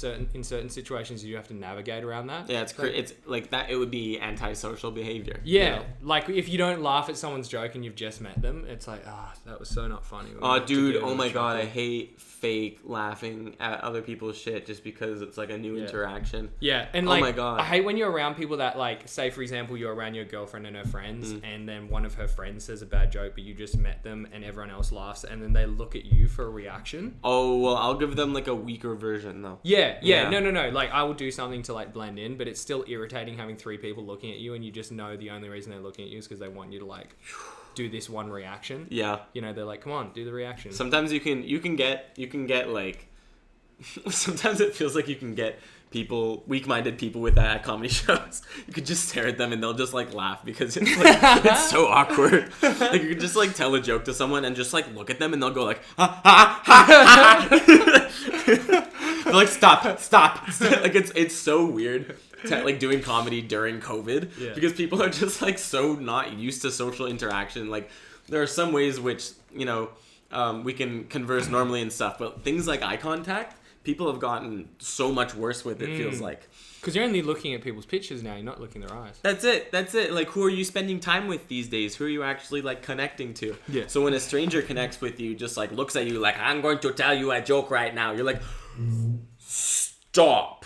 certain situations you have to navigate around that. Yeah, it's like that. It would be antisocial behavior. Yeah, you know? like if you don't laugh at someone's joke and you've just met them, it's like, that was so not funny. Oh, dude, oh my god, I hate fake laughing at other people's shit just because it's like a new interaction. Yeah, and Oh like, my God. I hate when you're around people that like, say for example, you're around your girlfriend and her friends, and then one of her friends says a bad joke, but you just met them and everyone else laughs, and then they look at you for a reaction. Oh, well, I'll give them like a weaker version though. Yeah. Yeah. No. Like, I will do something to like blend in, but it's still irritating having three people looking at you, and you just know the only reason they're looking at you is because they want you to like do this one reaction. Yeah. You know, they're like, come on, do the reaction. Sometimes you can get like sometimes it feels like you can get weak-minded people with that at comedy shows. You could just stare at them and they'll just like laugh because it's like it's so awkward. Like you could just like tell a joke to someone and just like look at them and they'll go like ha ha ha ha. They're like stop. Like it's so weird like doing comedy during COVID because people are just like so not used to social interaction. Like there are some ways which we can converse normally and stuff, but things like eye contact, people have gotten so much worse with it, feels like. Because you're only looking at people's pictures now. You're not looking at their eyes. That's it. Like, who are you spending time with these days? Who are you actually, like, connecting to? Yeah. So when a stranger connects with you, just, like, looks at you like, I'm going to tell you a joke right now. You're like, stop.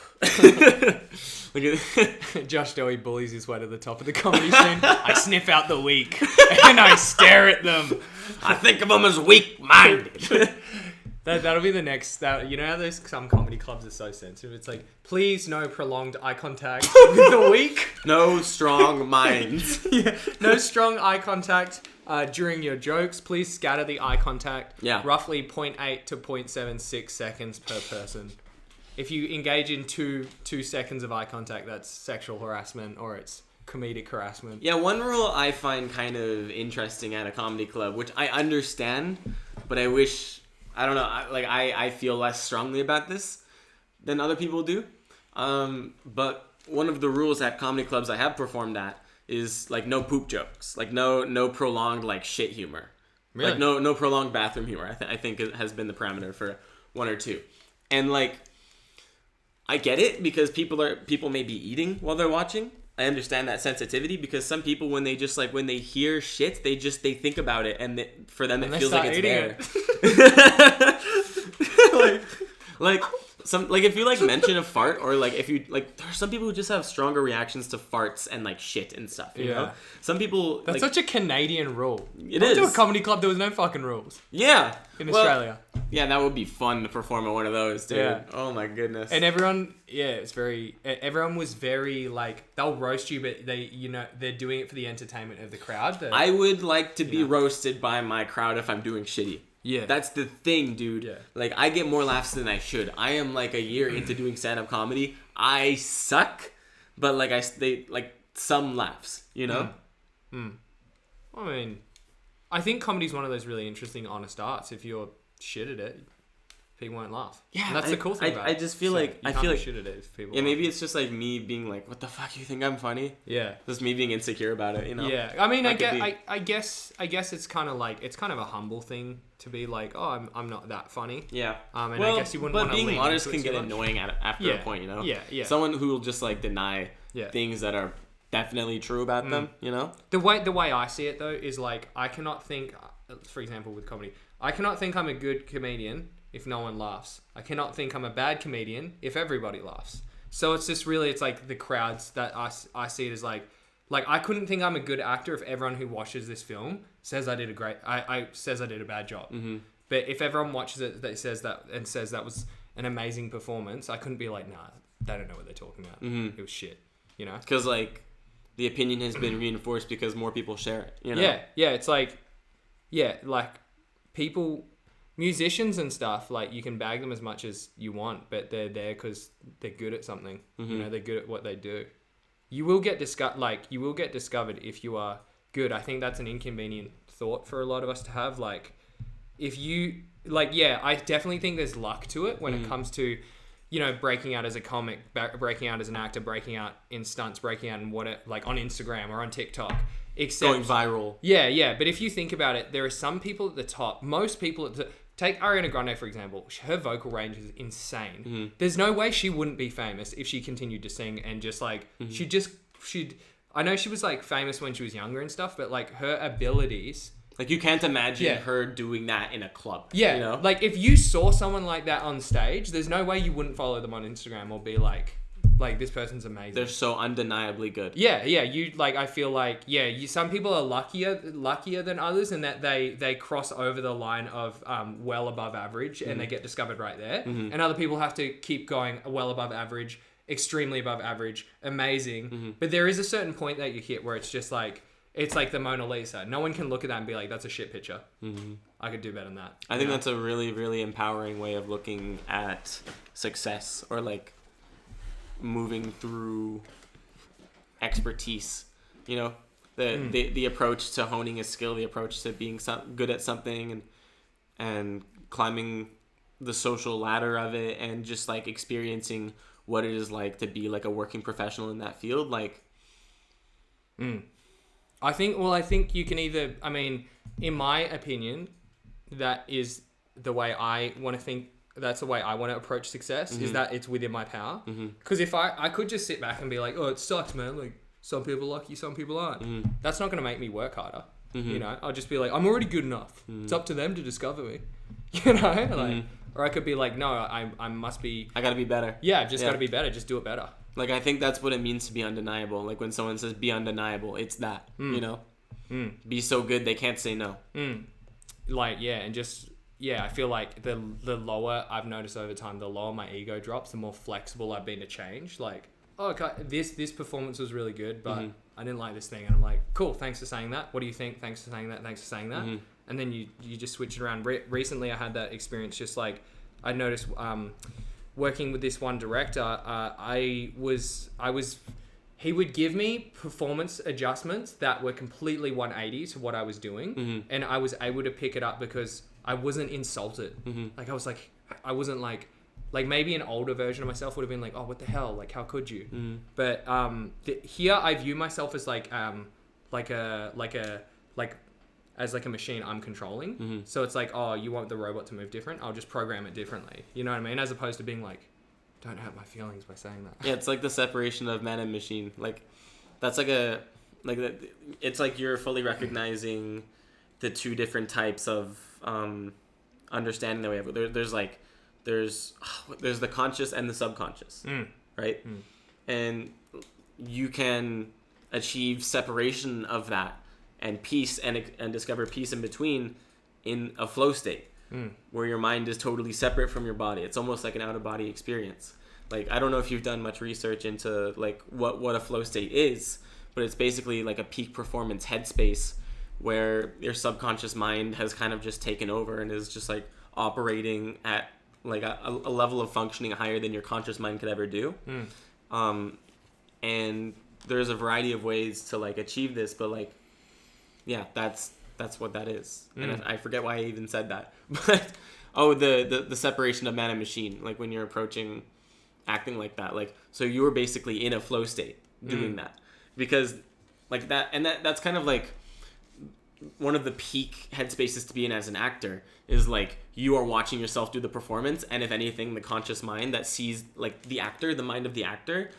Josh Dohy bullies his way to the top of the comedy scene. I sniff out the weak and I stare at them. I think of them as weak-minded. That'll be the next. You know how some comedy clubs are so sensitive? It's like, please no prolonged eye contact with the weak. No strong minds. Yeah, no strong eye contact during your jokes. Please scatter the eye contact. Yeah. Roughly 0.8 to 0.76 seconds per person. If you engage in two seconds of eye contact, that's sexual harassment or it's comedic harassment. Yeah, one rule I find kind of interesting at a comedy club, which I understand, but I wish... I don't know, I feel less strongly about this than other people do. But one of the rules at comedy clubs I have performed at is, like, no poop jokes. Like, no prolonged, like, shit humor. Really? Like, no prolonged bathroom humor, I think it has been the parameter for one or two. And, like, I get it because people may be eating while they're watching. I understand that sensitivity because some people, when they just, like, when they hear shit, they think about it, and for them it feels like it's there. like if you, like, mention a fart, or, like, if you, like, there are some people who just have stronger reactions to farts and, like, shit and stuff, you know? Some people... That's like, such a Canadian rule. It I went is. to a comedy club, there was no fucking rules. Yeah. In Australia. Yeah, that would be fun to perform at one of those, dude. Yeah. Oh, my goodness. And everyone was very, like, they'll roast you, but they're doing it for the entertainment of the crowd. I would like to be roasted by my crowd if I'm doing shitty. Yeah. That's the thing, dude. Yeah. Like, I get more laughs than I should. I am, like, a year into doing stand-up comedy. I suck, but, like, some laughs, you know? I mean, I think comedy's one of those really interesting, honest arts. If you're shit at it, people won't laugh. Yeah, and that's the cool thing about it. I just feel like... I feel like shit at it if people laugh. Maybe it's just, like, me being like, what the fuck, you think I'm funny? Yeah. Just me being insecure about it, you know? Yeah. I mean, I guess it's kind of like, it's kind of a humble thing to be like, oh, I'm not that funny. Yeah. And I guess you wouldn't want to lean being modest into it can too get much. annoying after a point, you know? Yeah, yeah. Someone who will just, like, deny things that are definitely true about them, you know? The way I see it, though, is, like, I cannot think, for example, with comedy, I cannot think I'm a good comedian if no one laughs. I cannot think I'm a bad comedian if everybody laughs. So it's just really, it's like the crowds that I see it as like I couldn't think I'm a good actor if everyone who watches this film says I did a bad job. Mm-hmm. But if everyone watches it that says that was an amazing performance, I couldn't be like, nah, they don't know what they're talking about. Mm-hmm. It was shit, you know? Because, like, the opinion has been reinforced because more people share it, you know? Yeah, it's like, like, people... Musicians and stuff, like, you can bag them as much as you want, but they're there because they're good at something. Mm-hmm. You know, they're good at what they do. You will get discovered if you are good. I think that's an inconvenient thought for a lot of us to have. Like, if you, like, I definitely think there's luck to it when it comes to, you know, breaking out as a comic, breaking out as an actor, breaking out in stunts, breaking out in like on Instagram or on TikTok. Except, going viral. Yeah. But if you think about it, there are some people at the top. Most people at the... Take Ariana Grande, for example. Her vocal range is insane. Mm-hmm. There's no way she wouldn't be famous if she continued to sing and just, like... She'd... I know she was, like, famous when she was younger and stuff, but, like, her abilities... Like, you can't imagine her doing that in a club. Yeah. You know? Like, if you saw someone like that on stage, there's no way you wouldn't follow them on Instagram or be like, this person's amazing. They're so undeniably good. Yeah. You, like, I feel like, some people are luckier than others in that they cross over the line of well above average and they get discovered right there. Mm-hmm. And other people have to keep going well above average, extremely above average, amazing. Mm-hmm. But there is a certain point that you hit where it's just like, it's like the Mona Lisa. No one can look at that and be like, that's a shit picture. Mm-hmm. I could do better than that. I think that's a really, really empowering way of looking at success, or, like, moving through expertise, you know, the approach to honing a skill, the approach to being good at something, and climbing the social ladder of it, and just, like, experiencing what it is like to be, like, a working professional in that field. Like, I think you can either, I mean, in my opinion, that is the way I want to think that's the way I want to approach success, is that it's within my power. Mm-hmm. Because if I could just sit back and be like, oh, it sucks, man. Like, some people like you, some people aren't. Mm-hmm. That's not going to make me work harder. Mm-hmm. You know, I'll just be like, I'm already good enough. Mm-hmm. It's up to them to discover me. You know, like, Mm-hmm. or I could be like, no, I must be. I gotta be better. Yeah, I've just got to be better. Just do it better. Like, I think that's what it means to be undeniable. Like, when someone says be undeniable, it's that, you know? Be so good they can't say no. Like, yeah, and just, yeah, I feel like the lower I've noticed over time, the lower my ego drops, the more flexible I've been to change. Like, oh, okay, this performance was really good, but I didn't like this thing. And I'm like, cool, thanks for saying that. What do you think? Thanks for saying that. Thanks for saying that. And then you just switch it around. Recently, I had that experience. Just like I noticed, working with this one director, he would give me performance adjustments that were completely 180 to what I was doing, and I was able to pick it up because I wasn't insulted. Like, I wasn't like maybe an older version of myself would have been like, oh, what the hell? Like, how could you? But here I view myself as as like a machine I'm controlling. So it's like, oh, you want the robot to move different? I'll just program it differently. You know what I mean? As opposed to being like, don't hurt my feelings by saying that. Yeah, it's like the separation of man and machine. Like, that's it's like you're fully recognizing the two different types of understanding that we have. There's the conscious and the subconscious, right? And you can achieve separation of that and peace and discover peace in between in a flow state. Where your mind is totally separate from your body. It's almost like an out-of-body experience. Like, I don't know if you've done much research into like what a flow state is, but it's basically like a peak performance headspace where your subconscious mind has kind of just taken over and is just like operating at like a level of functioning higher than your conscious mind could ever do. And there's a variety of ways to like achieve this, but like, yeah, that's what that is. And I forget why I even said that. But the separation of man and machine, like when you're approaching acting like that, like, so you were basically in a flow state doing that, because like that's kind of like one of the peak headspaces to be in as an actor is like you are watching yourself do the performance, and if anything, the conscious mind that sees like the actor, the mind of the actor,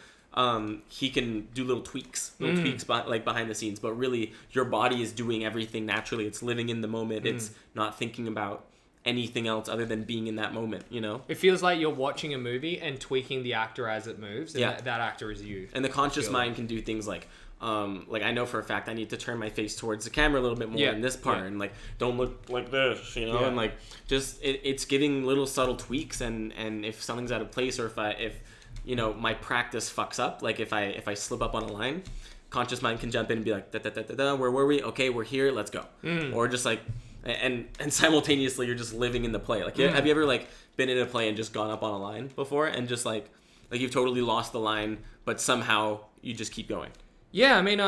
he can do little tweaks behind the scenes, but really your body is doing everything naturally. It's living in the moment. It's not thinking about anything else other than being in that moment, you know? It feels like you're watching a movie and tweaking the actor as it moves, and Yeah. that actor is you. And the conscious mind can do things like I know for a fact I need to turn my face towards the camera a little bit more in this part, and like don't look like this, you know, and like just it's giving little subtle tweaks, and if something's out of place, or if you know my practice fucks up, like if I slip up on a line, conscious mind can jump in and be like, where were we? Okay, we're here, let's go. Or just like and simultaneously you're just living in the play. Like have you ever like been in a play and just gone up on a line before and just like you've totally lost the line, but somehow you just keep going? Yeah, I mean,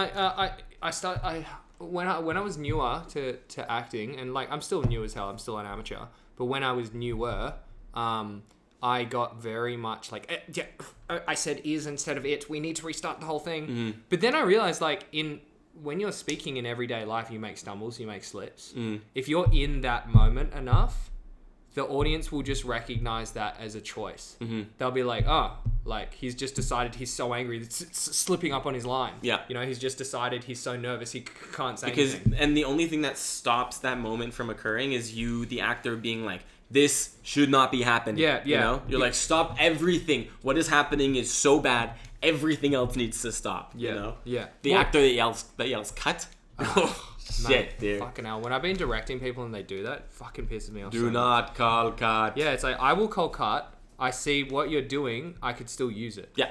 when I was newer to acting, and like I'm still new as hell, I'm still an amateur, but when I was newer, I got very much like, I said is instead of it, we need to restart the whole thing. But then I realized like when you're speaking in everyday life, you make stumbles, you make slips. If you're in that moment enough, the audience will just recognize that as a choice. They'll be like, oh, like he's just decided he's so angry, it's slipping up on his line. Yeah. You know, he's just decided he's so nervous he can't say anything. And the only thing that stops that moment from occurring is you, the actor, being like, this should not be happening. Yeah. You know? You're like, stop everything. What is happening is so bad. Everything else needs to stop. You know? Yeah. The actor that yells cut. Shit, dude. Fucking hell. When I've been directing people and they do that, it fucking pisses me off. Do not call cut. Yeah, it's like, I will call cut. I see what you're doing. I could still use it. Yeah.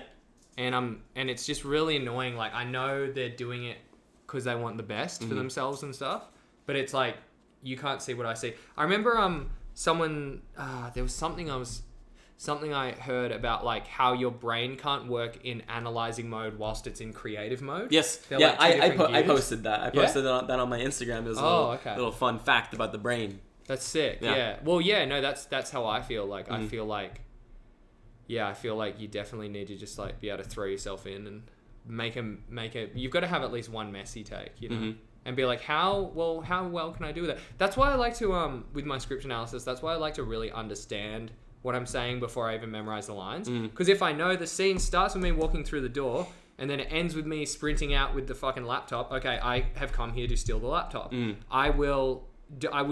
And it's just really annoying. Like, I know they're doing it because they want the best for themselves and stuff. But it's like, you can't see what I see. I remember there was something I heard about like how your brain can't work in analyzing mode whilst it's in creative mode. Yes. They're yeah, like I posted that. I posted that on my Instagram. It was a little fun fact about the brain. That's sick. Yeah. Well, yeah, no, that's how I feel. Like, I feel like you definitely need to just like be able to throw yourself in and make a, you've got to have at least one messy take, you know? And be like, how well can I do that? That's why I like to, with my script analysis, that's why I like to really understand what I'm saying before I even memorize the lines. Because if I know the scene starts with me walking through the door and then it ends with me sprinting out with the fucking laptop, okay, I have come here to steal the laptop. I will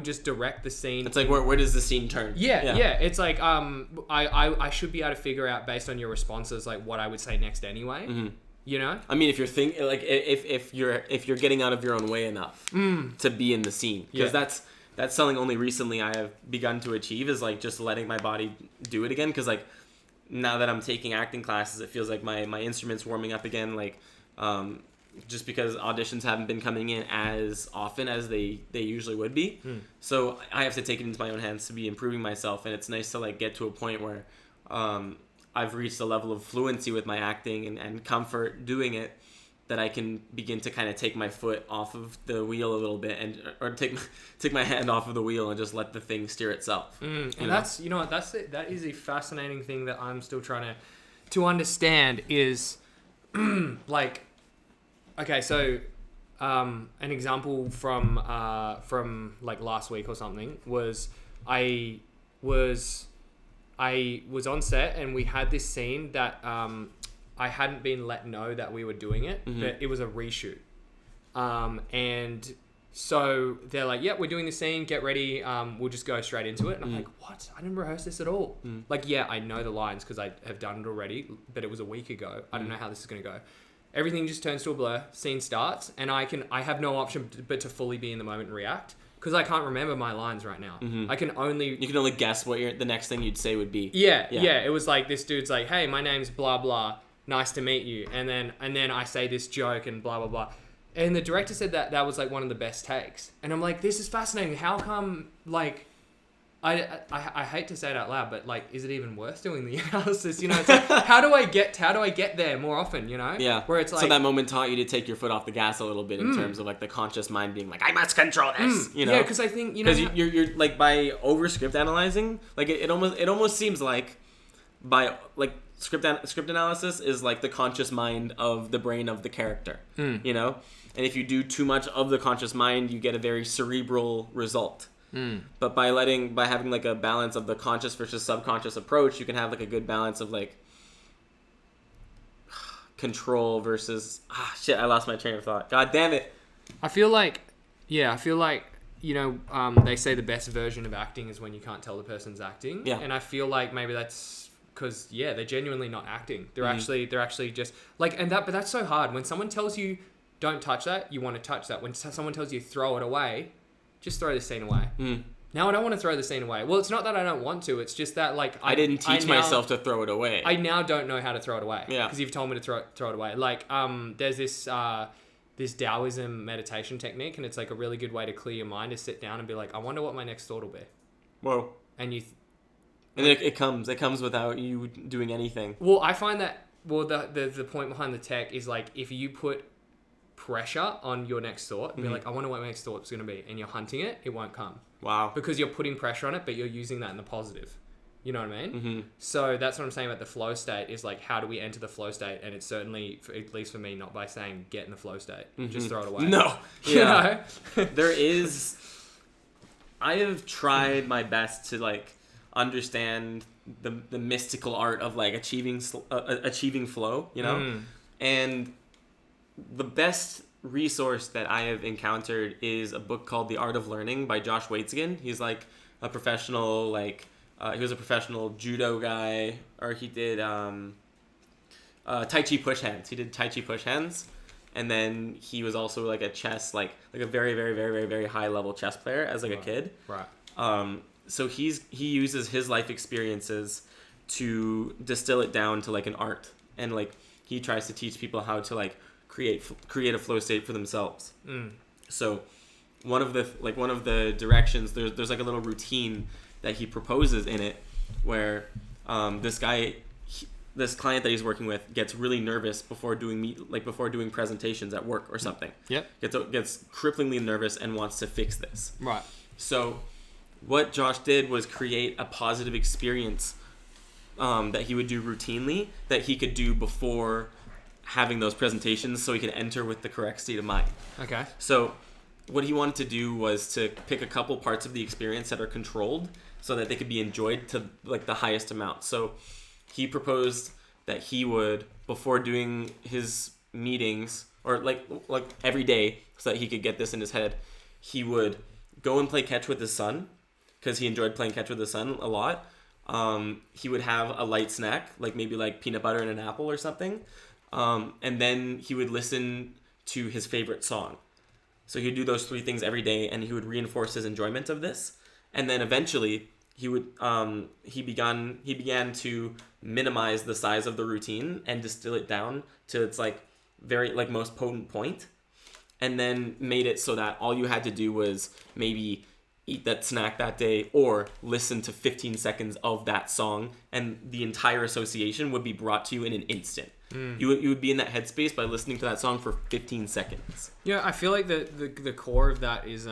just direct the scene. It's like, where does the scene turn? Yeah. It's like, I should be able to figure out based on your responses, like what I would say next anyway. You know? I mean, if you're if you're getting out of your own way enough to be in the scene, because that's something only recently I have begun to achieve, is like just letting my body do it again. Because like now that I'm taking acting classes, it feels like my instrument's warming up again. Like just because auditions haven't been coming in as often as they usually would be, so I have to take it into my own hands to be improving myself. And it's nice to like get to a point where I've reached a level of fluency with my acting and comfort doing it, that I can begin to kind of take my foot off of the wheel a little bit, or take my hand off of the wheel and just let the thing steer itself. And that's that is a fascinating thing that I'm still trying to understand is like, okay, so an example from like last week or something was I was on set and we had this scene that I hadn't been let know that we were doing it, but it was a reshoot. And so they're like, yep, we're doing the scene, get ready, we'll just go straight into it. And I'm like, what? I didn't rehearse this at all. Like, yeah, I know the lines because I have done it already, but it was a week ago. I don't know how this is going to go. Everything just turns to a blur, scene starts, and I have no option but to fully be in the moment and react. Because I can't remember my lines right now. You can only guess what the next thing you'd say would be. Yeah. It was like, this dude's like, hey, my name's blah blah, nice to meet you, and then I say this joke and blah blah blah, and the director said that was like one of the best takes, and I'm like, this is fascinating. How come, like, I hate to say it out loud, but like, is it even worth doing the analysis? You know, it's like, how do I get there more often? You know, where it's like, so that moment taught you to take your foot off the gas a little bit in terms of like the conscious mind being like, I must control this. You know, yeah, because I think because you're like, by over script analyzing, like it almost seems like by like script analysis is like the conscious mind of the brain of the character. You know, and if you do too much of the conscious mind, you get a very cerebral result. But by having like a balance of the conscious versus subconscious approach, you can have like a good balance of like control versus I lost my train of thought. God damn it. I feel like you know, they say the best version of acting is when you can't tell the person's acting. Yeah. And I feel like maybe that's because they're genuinely not acting. They're actually just like, but that's so hard. When someone tells you don't touch that, you want to touch that. When someone tells you throw it away, just throw the scene away. Now I don't want to throw the scene away. Well, it's not that I don't want to. It's just that like I didn't teach myself to throw it away. I now don't know how to throw it away. Yeah. Because you've told me to throw it away. Like there's this Taoism meditation technique, and it's like a really good way to clear your mind, to sit down and be like, I wonder what my next thought will be. Whoa. And then it comes without you doing anything. Well, I find that the point behind the tech is like, if you put pressure on your next thought and be like, I wonder what my next thought's going to be, and you're hunting it, it won't come. Wow. Because you're putting pressure on it, but you're using that in the positive. You know what I mean? So that's what I'm saying about the flow state, is like, how do we enter the flow state? And it's certainly, at least for me, not by saying get in the flow state. Just throw it away. No. Yeah. You know? I have tried my best to like understand the mystical art of like achieving flow, you know? And the best resource that I have encountered is a book called The Art of Learning by Josh Waitzkin. He's like a professional, he was a professional judo guy, or he did Tai Chi push hands. He did Tai Chi push hands, and then he was also like a chess, like a very, very, very, very, very high level chess player as like a kid. Right. So he uses his life experiences to distill it down to like an art, and like he tries to teach people how to like create a flow state for themselves. So one of the directions, there's like a little routine that he proposes in it, where this client that he's working with gets really nervous before doing presentations at work or something. Gets cripplingly nervous and wants to fix this. Right. So what Josh did was create a positive experience that he would do routinely, that he could do before having those presentations, so he could enter with the correct state of mind. Okay. So what he wanted to do was to pick a couple parts of the experience that are controlled, so that they could be enjoyed to like the highest amount. So he proposed that he would, before doing his meetings, or like every day, so that he could get this in his head, he would go and play catch with his son, because he enjoyed playing catch with his son a lot. He would have a light snack, like maybe like peanut butter and an apple or something. And then he would listen to his favorite song. So he'd do those 3 things every day, and he would reinforce his enjoyment of this. And then eventually he began to minimize the size of the routine and distill it down to its like very like most potent point. And then made it so that all you had to do was maybe eat that snack that day or listen to 15 seconds of that song, and the entire association would be brought to you in an instant. You would be in that headspace by listening to that song for 15 seconds. Yeah, I feel like the core of that is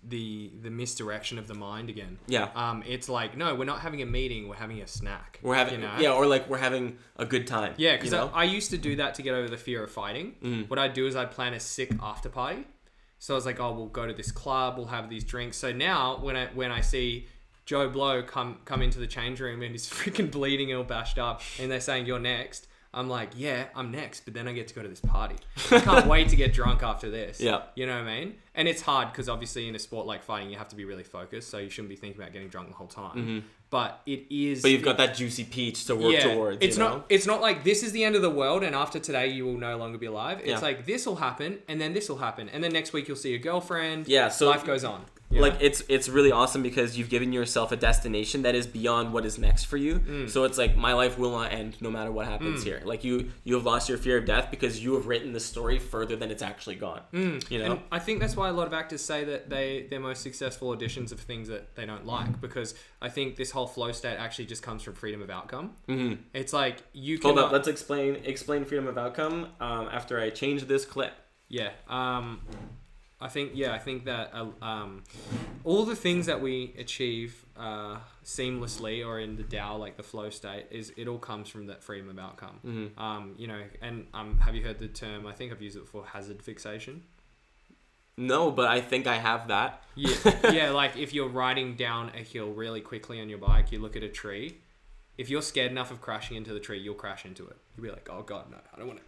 the misdirection of the mind again. Yeah. It's like, no, we're not having a meeting, we're having a snack. We're having or like we're having a good time. Yeah, because I used to do that to get over the fear of fighting. What I'd do is I'd plan a sick after party. So I was like, oh, we'll go to this club, we'll have these drinks. So now when I see Joe Blow come into the change room and he's freaking bleeding all bashed up, and they're saying you're next, I'm like, yeah, I'm next, but then I get to go to this party. I can't wait to get drunk after this. Yeah. You know what I mean? And it's hard because obviously in a sport like fighting, you have to be really focused, so you shouldn't be thinking about getting drunk the whole time. But it is... But you've got that juicy peach to work towards, It's not like this is the end of the world and after today you will no longer be alive. It's like this will happen and then this will happen. And then next week you'll see your girlfriend. Yeah, so life goes on. Like it's really awesome because you've given yourself a destination that is beyond what is next for you. So it's like my life will not end no matter what happens here. Like you have lost your fear of death because you have written the story further than it's actually gone. You know? And I think that's why a lot of actors say that their most successful auditions of things that they don't like, because I think this whole flow state actually just comes from freedom of outcome. It's like you can... Hold up, let's explain freedom of outcome after I change this clip. Yeah. I think that all the things that we achieve seamlessly or in the DAO, like the flow state, it all comes from that freedom of outcome. You know, and have you heard the term? I think I've used it before. Hazard fixation. No, but I think I have that. Yeah. Like if you're riding down a hill really quickly on your bike, you look at a tree. If you're scared enough of crashing into the tree, you'll crash into it. You'll be like, oh God, no, I don't want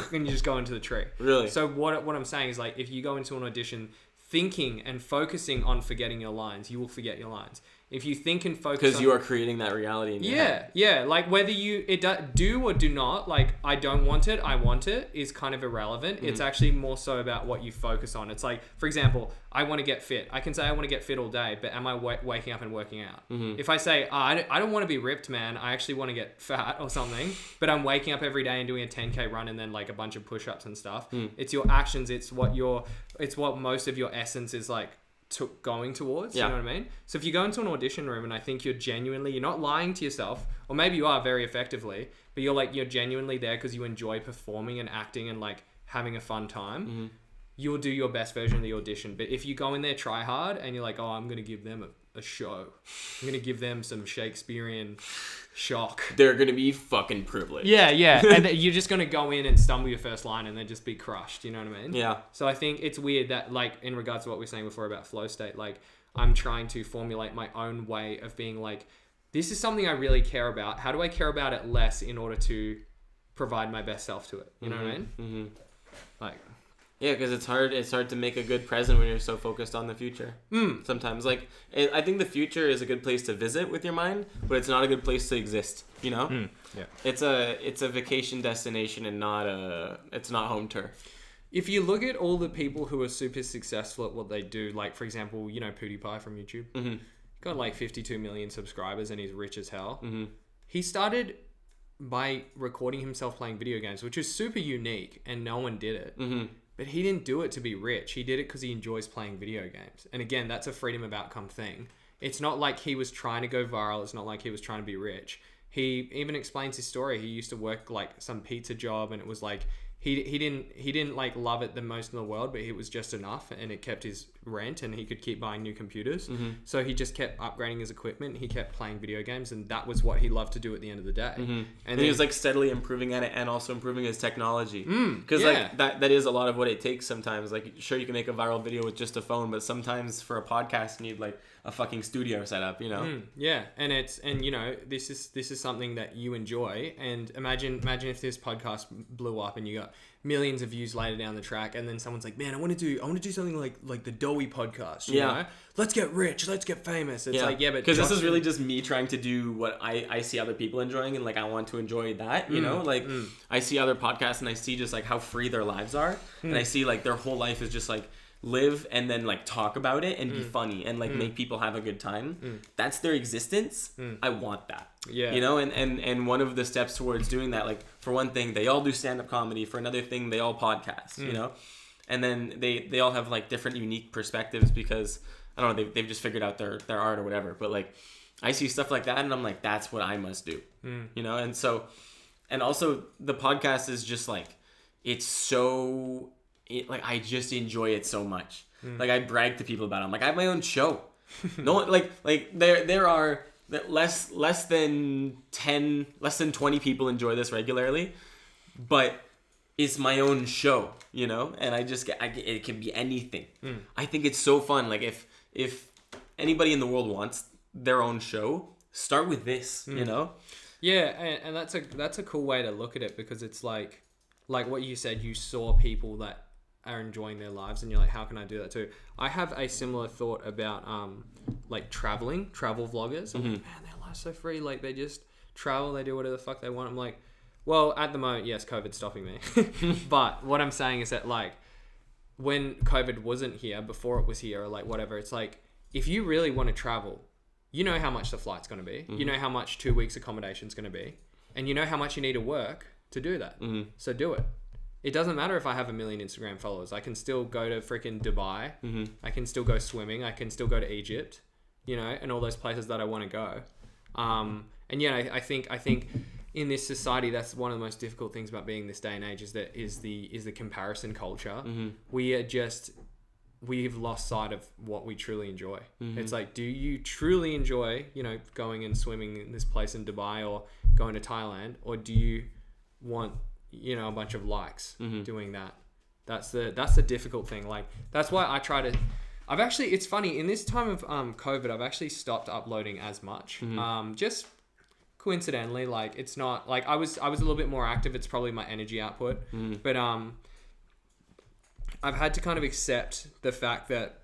to. And you just go into the tree. Really? So what I'm saying is, like, if you go into an audition thinking and focusing on forgetting your lines, you will forget your lines. If you think and focus, because you are creating that reality in your head. Yeah. Like whether you do or do not, like I don't want it, I want it, is kind of irrelevant. It's actually more so about what you focus on. It's like, for example, I want to get fit. I can say I want to get fit all day, but am I waking up and working out? If I say, I don't want to be ripped, man, I actually want to get fat or something, but I'm waking up every day and doing a 10K run and then like a bunch of push-ups and stuff. It's your actions. It's what most of your essence is like going towards. You know what I mean? So if you go into an audition room and I think you're not lying to yourself, or maybe you are very effectively, but you're genuinely there because you enjoy performing and acting and like having a fun time, you'll do your best version of the audition. But if you go in there, try hard, and you're like, oh, I'm going to give them a show. I'm going to give them some Shakespearean shock. They're going to be fucking privileged. Yeah. And you're just going to go in and stumble your first line and then just be crushed. You know what I mean? Yeah. So I think it's weird that, like, in regards to what we were saying before about flow state, like, I'm trying to formulate my own way of being like, this is something I really care about. How do I care about it less in order to provide my best self to it? You know what I mean? Like... Yeah, because it's hard to make a good present when you're so focused on the future. Sometimes, like, I think the future is a good place to visit with your mind, but it's not a good place to exist. You know? Yeah. It's a vacation destination and it's not home turf. If you look at all the people who are super successful at what they do, like, for example, you know PewDiePie from YouTube? Got like 52 million subscribers and he's rich as hell. He started by recording himself playing video games, which is super unique and no one did it. But he didn't do it to be rich. He did it because he enjoys playing video games. And again, that's a freedom of outcome thing. It's not like he was trying to go viral. It's not like he was trying to be rich. He even explains his story. He used to work like some pizza job, and it was like he didn't like love it the most in the world, but it was just enough, and it kept his rent, and he could keep buying new computers. So he just kept upgrading his equipment. He kept playing video games, and that was what he loved to do at the end of the day. And then, he was like steadily improving at it, and also improving his technology. Because like that is a lot of what it takes sometimes. Like, sure, you can make a viral video with just a phone, but sometimes for a podcast you need like a fucking studio setup, you know? And you know, this is something that you enjoy, and imagine if this podcast blew up and you got millions of views later down the track, and then someone's like, man, I want to do something like the Dohy podcast, you know? Let's get rich, let's get famous. It's like, but because this is really just me trying to do what I see other people enjoying, and like I want to enjoy that, you know? Like I see other podcasts and I see just like how free their lives are, and I see like their whole life is just like live and then like talk about it and be funny and like make people have a good time. That's their existence. I want that. You know, and one of the steps towards doing that, like for one thing, they all do stand-up comedy. For another thing, they all podcast, you know? And then they all have like different unique perspectives because I don't know, they've just figured out their art or whatever. But like I see stuff like that and I'm like, that's what I must do. You know? And so, and also the podcast is just like, it's so like I just enjoy it so much. Like I brag to people about it. I'm like, I have my own show. No one like there are less than 20 people enjoy this regularly, but it's my own show, you know? And it can be anything. I think it's so fun. Like if anybody in the world wants their own show, start with this, you know? Yeah, and that's a cool way to look at it, because it's like what you said, you saw people that are enjoying their lives and you're like, how can I do that too? I have a similar thought about like travel vloggers. I'm like, man, their life's so free. Like they just travel, they do whatever the fuck they want. I'm like, well, at the moment, yes, COVID's stopping me. But what I'm saying is that like when COVID wasn't here, before it was here, or like whatever, it's like, if you really want to travel, you know how much the flight's going to be. You know how much 2 weeks accommodation's going to be, and you know how much you need to work to do that. So do it. It doesn't matter if I have 1 million Instagram followers. I can still go to freaking Dubai. I can still go swimming. I can still go to Egypt, you know, and all those places that I want to go. And yeah, I think in this society, that's one of the most difficult things about being this day and age is the comparison culture. We've lost sight of what we truly enjoy. It's like, do you truly enjoy, you know, going and swimming in this place in Dubai or going to Thailand, or do you want, you know, a bunch of likes doing that? That's the difficult thing. Like, that's why it's funny, in this time of COVID, I've actually stopped uploading as much. Just coincidentally, like, it's not like I was a little bit more active. It's probably my energy output, but I've had to kind of accept the fact that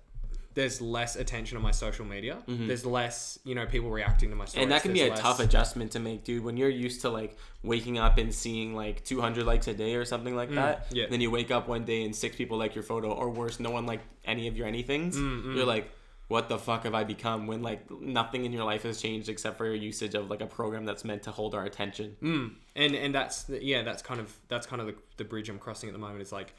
there's less attention on my social media. There's less, you know, people reacting to my stories. And that can be a tough adjustment to make, dude. When you're used to like waking up and seeing like 200 likes a day or something like that, then you wake up one day and 6 people like your photo, or worse, no one liked any of your anythings. You're like, what the fuck have I become? When like nothing in your life has changed except for your usage of like a program that's meant to hold our attention. And that's kind of the bridge I'm crossing at the moment. Is like,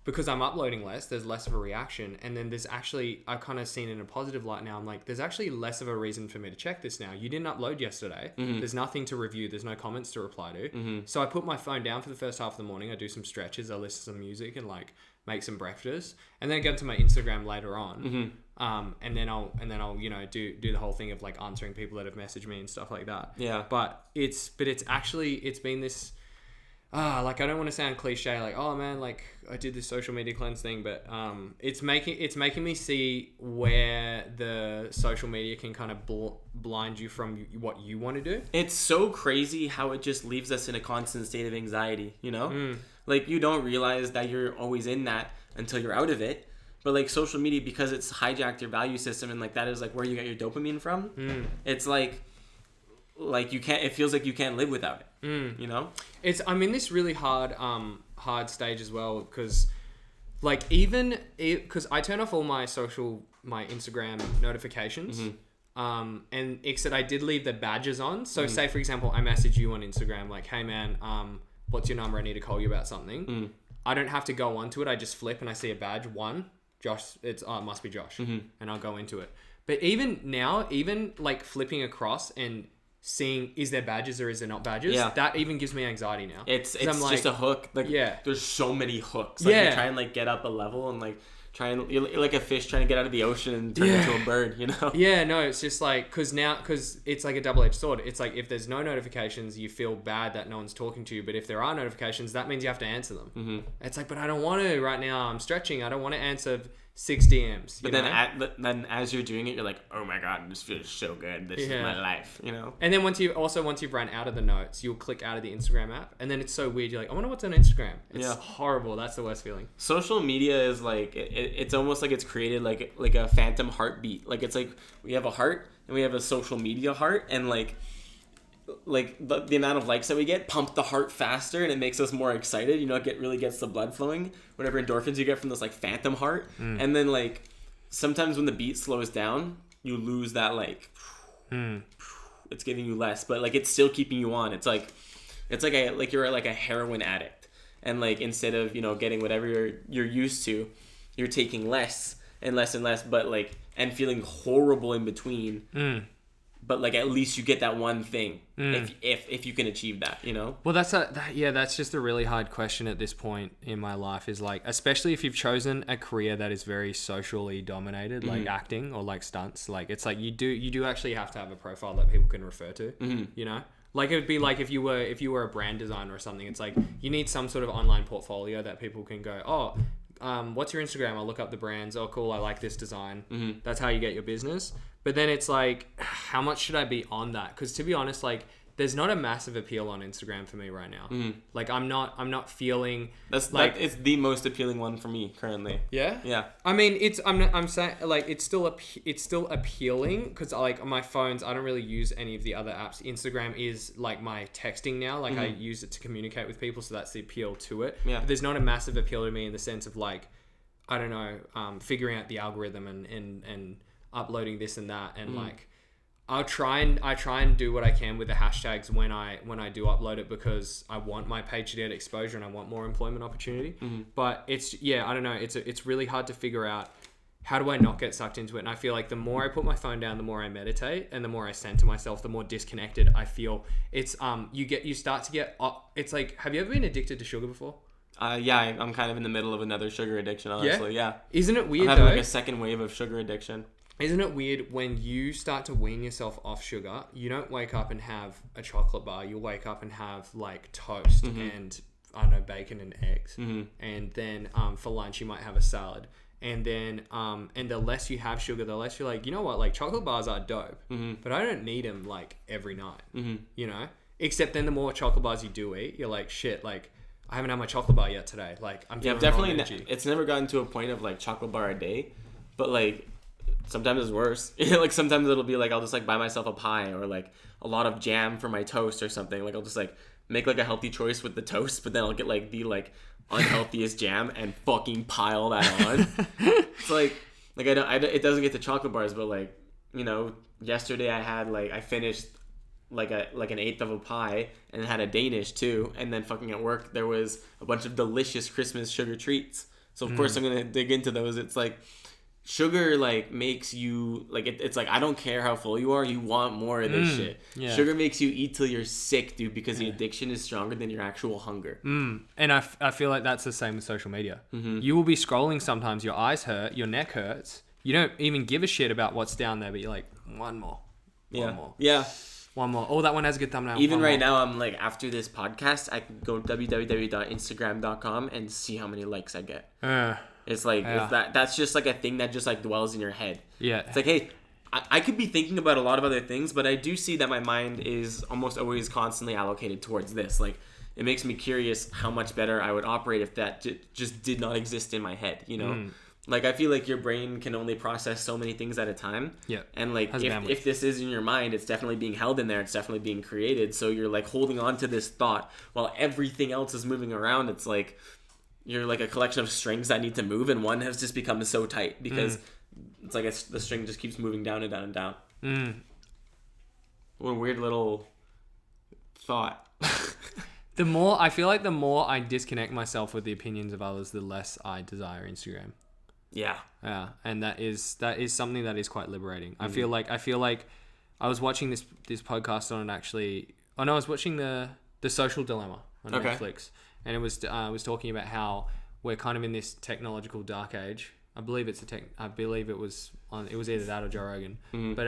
because I'm uploading less, there's less of a reaction. And then there's actually, I've kind of seen it in a positive light now. I'm like, there's actually less of a reason for me to check this now. You didn't upload yesterday. There's nothing to review. There's no comments to reply to. So I put my phone down for the first half of the morning. I do some stretches. I listen to some music and like make some breakfast. And then I go to my Instagram later on. And then I'll, you know, do the whole thing of like answering people that have messaged me and stuff like that. Yeah. But it's been this, like, I don't want to sound cliche, like, oh man, like I did this social media cleanse thing, but it's making me see where the social media can kind of blind you from what you want to do. It's so crazy how it just leaves us in a constant state of anxiety, you know? Like, you don't realize that you're always in that until you're out of it. But like social media, because it's hijacked your value system, and like that is like where you get your dopamine from. It's like you can't, it feels like you can't live without it. You know, I'm in this really hard stage as well, because like because I turn off all my Instagram notifications. And except I did leave the badges on. So say for example, I message you on Instagram like, hey man, what's your number? I need to call you about something. I don't have to go onto it. I just flip and I see a badge. Josh, it must be Josh. And I'll go into it. But even now, like flipping across and seeing is there badges or is there not badges. Yeah. That even gives me anxiety now. It's I'm like, just a hook. Like, yeah. there's so many hooks. Like, Yeah. you try and like get up a level and like try and you're like a fish trying to get out of the ocean and turn into a bird, you know? Yeah, no, it's just like, because it's like a double-edged sword. It's like if there's no notifications, you feel bad that no one's talking to you. But if there are notifications, that means you have to answer them. Mm-hmm. It's like, but I don't want to right now. I'm stretching. I don't want to answer 6 DMs. But then as you're doing it, you're like, oh my God, this feels so good. This is my life, you know? And then once you've run out of the notes, you'll click out of the Instagram app. And then it's so weird. You're like, I wonder what's on Instagram. It's horrible. That's the worst feeling. Social media is like, it's almost like it's created like a phantom heartbeat. Like, it's like we have a heart and we have a social media heart, and like the amount of likes that we get pump the heart faster, and it makes us more excited, you know. It really gets the blood flowing, whatever endorphins you get from this like phantom heart. And then like sometimes when the beat slows down, you lose that like it's giving you less, but like it's still keeping you on. It's like you're like a heroin addict, and like instead of, you know, getting whatever you're used to, you're taking less and less and less, but like, and feeling horrible in between. But like at least you get that one thing if you can achieve that, you know. Well, that's just a really hard question at this point in my life, is like, especially if you've chosen a career that is very socially dominated, like acting or like stunts. Like, it's like you do actually have to have a profile that people can refer to, you know. Like, it would be like if you were a brand designer or something. It's like you need some sort of online portfolio that people can go, what's your Instagram? I'll look up the brands. Oh, cool, I like this design. That's how you get your business. But then it's like, how much should I be on that? Because to be honest, like, there's not a massive appeal on Instagram for me right now. Like, I'm not feeling it's the most appealing one for me currently. Yeah. I mean, I'm saying like it's still appealing because like on my phones, I don't really use any of the other apps. Instagram is like my texting now. Like I use it to communicate with people, so that's the appeal to it. Yeah. But there's not a massive appeal to me in the sense of like, I don't know, figuring out the algorithm and uploading this and that, and like I try and do what I can with the hashtags when I do upload it, because I want my page to get exposure and I want more employment opportunity. But I don't know, it's really hard to figure out how do I not get sucked into it. And I feel like the more I put my phone down, the more I meditate, and the more I center myself, the more disconnected I feel. It's you start to get it's like, have you ever been addicted to sugar before? Yeah, I'm kind of in the middle of another sugar addiction, honestly. Yeah. Isn't it weird? I'm having like a second wave of sugar addiction. Isn't it weird when you start to wean yourself off sugar, you don't wake up and have a chocolate bar. You'll wake up and have like toast and, I don't know, bacon and eggs. And then for lunch, you might have a salad. And then, and the less you have sugar, the less you're like, you know what, like chocolate bars are dope, but I don't need them like every night, you know? Except then the more chocolate bars you do eat, you're like, shit, like I haven't had my chocolate bar yet today. Like I'm feeling definitely. It's never gotten to a point of like chocolate bar a day, but like, sometimes it's worse. Like sometimes it'll be like I'll just like buy myself a pie or like a lot of jam for my toast or something. Like I'll just like make like a healthy choice with the toast, but then I'll get like the like unhealthiest jam and fucking pile that on. It's like it doesn't get to chocolate bars, but like, you know, yesterday I finished like an eighth of a pie and had a Danish too, and then fucking at work there was a bunch of delicious Christmas sugar treats. So of course I'm gonna dig into those. It's like, sugar like makes you like it's like, I don't care how full you are, you want more of this shit. Sugar makes you eat till you're sick, dude, because the addiction is stronger than your actual hunger. And I feel like that's the same with social media. You will be scrolling, sometimes your eyes hurt, your neck hurts, you don't even give a shit about what's down there, but you're like, one more. Oh, that one has a good thumbnail. Even right now, I'm like, after this podcast, I can go www.instagram.com and see how many likes I get. It's like, that's just like a thing that just like dwells in your head. Yeah. It's like, hey, I could be thinking about a lot of other things, but I do see that my mind is almost always constantly allocated towards this. Like, it makes me curious how much better I would operate if that just did not exist in my head, you know? Like, I feel like your brain can only process so many things at a time. Yeah. And like, if this is in your mind, it's definitely being held in there. It's definitely being created. So you're like holding on to this thought while everything else is moving around. It's like, you're like a collection of strings that need to move, and one has just become so tight because it's like the string just keeps moving down and down and down. What a weird little thought. The more I disconnect myself with the opinions of others, the less I desire Instagram. Yeah, and that is something that is quite liberating. I feel like I was watching this podcast on it actually. Oh no, I was watching the Social Dilemma on Netflix, and it was talking about how we're kind of in this technological dark age. I believe it was either that or Joe Rogan. But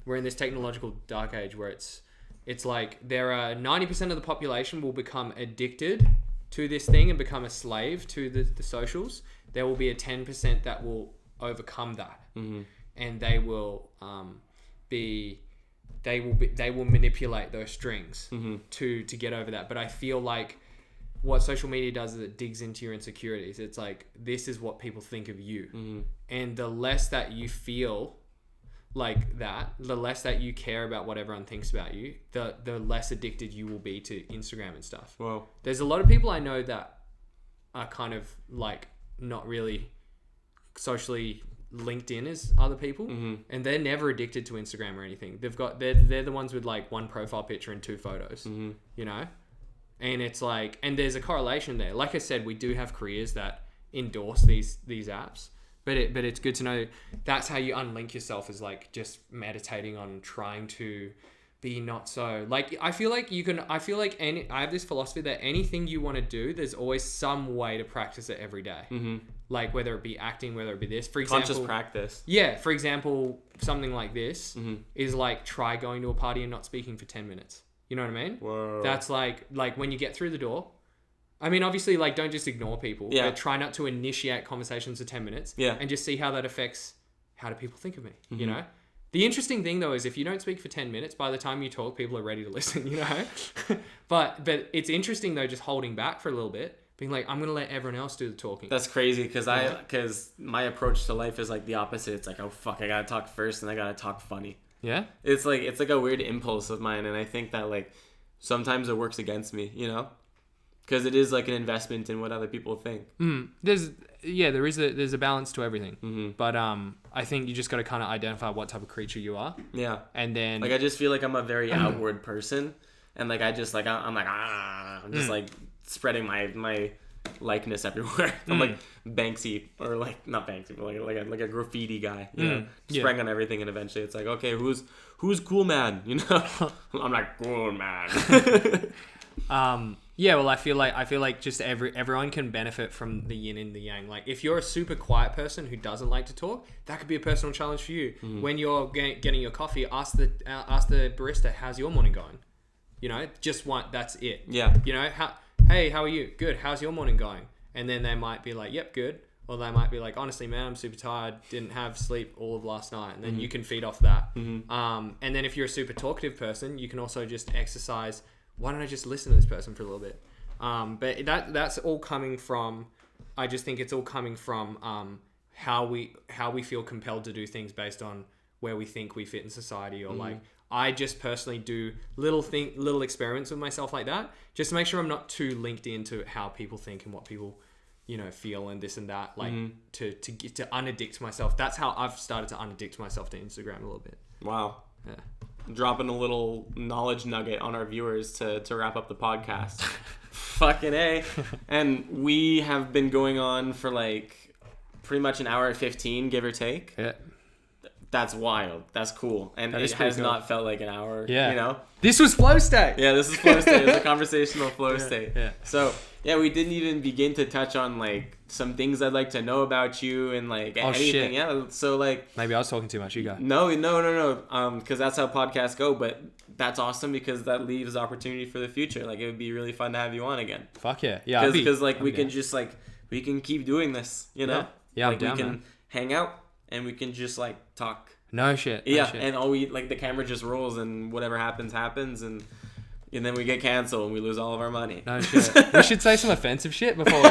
we're in this technological dark age where it's like there are 90% of the population will become addicted to this thing and become a slave to the socials. There will be a 10% that will overcome that, and they will manipulate those strings to get over that. But I feel like what social media does is it digs into your insecurities. It's like, this is what people think of you, and the less that you feel like that, the less that you care about what everyone thinks about you, the less addicted you will be to Instagram and stuff. Wow. There's a lot of people I know that are kind of like not really socially linked in as other people, and they're never addicted to Instagram or anything. They're the ones with like one profile picture and 2 photos, you know? And it's like, and there's a correlation there. Like I said, we do have careers that endorse these apps. But it's good to know that's how you unlink yourself, is like just meditating on trying to be not so like, I have this philosophy that anything you want to do, there's always some way to practice it every day. Like whether it be acting, whether it be this, for example, conscious practice. Yeah. For example, something like this is like, try going to a party and not speaking for 10 minutes. You know what I mean? Whoa. That's like when you get through the door, I mean, obviously, like, don't just ignore people. Yeah. But try not to initiate conversations for 10 minutes. Yeah. And just see how that affects how do people think of me, you know? The interesting thing, though, is if you don't speak for 10 minutes, by the time you talk, people are ready to listen, you know? But it's interesting, though, just holding back for a little bit. Being like, I'm going to let everyone else do the talking. That's crazy, because my approach to life is like the opposite. It's like, oh, fuck, I got to talk first and I got to talk funny. Yeah? It's like a weird impulse of mine, and I think that, like, sometimes it works against me, you know? Because it is like an investment in what other people think. There's a balance to everything. But I think you just got to kind of identify what type of creature you are. Yeah. And then, like, I just feel like I'm a very outward person, and like I just like I'm just like spreading my likeness everywhere. I'm like Banksy, or like not Banksy, but like a graffiti guy, you know, spraying on everything, and eventually it's like, okay, who's cool man, you know? I'm like, cool man. Yeah, well, I feel like just everyone can benefit from the yin and the yang. Like, if you're a super quiet person who doesn't like to talk, that could be a personal challenge for you. When you're getting your coffee, ask the barista, how's your morning going? You know, that's it. Yeah. You know, hey, how are you? Good. How's your morning going? And then they might be like, yep, good. Or they might be like, honestly, man, I'm super tired. Didn't have sleep all of last night. And then you can feed off that. And then if you're a super talkative person, you can also just exercise. Why don't I just listen to this person for a little bit? But that's all coming from, I just think it's all coming from how we feel compelled to do things based on where we think we fit in society, or like, I just personally do little experiments with myself like that, just to make sure I'm not too linked into how people think and what people, you know, feel and this and that, like to unaddict myself. That's how I've started to unaddict myself to Instagram a little bit. Wow. Yeah. Dropping a little knowledge nugget on our viewers to wrap up the podcast. Fucking A. And we have been going on for like pretty much an hour and 15, give or take. Yeah. That's wild. That's cool. And it has not felt like an hour, you know? This was flow state. Yeah, this is flow state. It's a conversational flow state. Yeah. So, yeah, we didn't even begin to touch on like some things I'd like to know about you and like anything. Shit. Yeah. So like, maybe I was talking too much. You go. No. Because that's how podcasts go. But that's awesome, because that leaves opportunity for the future. Like, it would be really fun to have you on again. Fuck yeah. Yeah. Because like we can just like, we can keep doing this, you know? Yeah. Like, we can hang out and we can just like talk. No shit. Yeah. And all the camera just rolls, and whatever happens, and then we get canceled and we lose all of our money. No shit. We should say some offensive shit before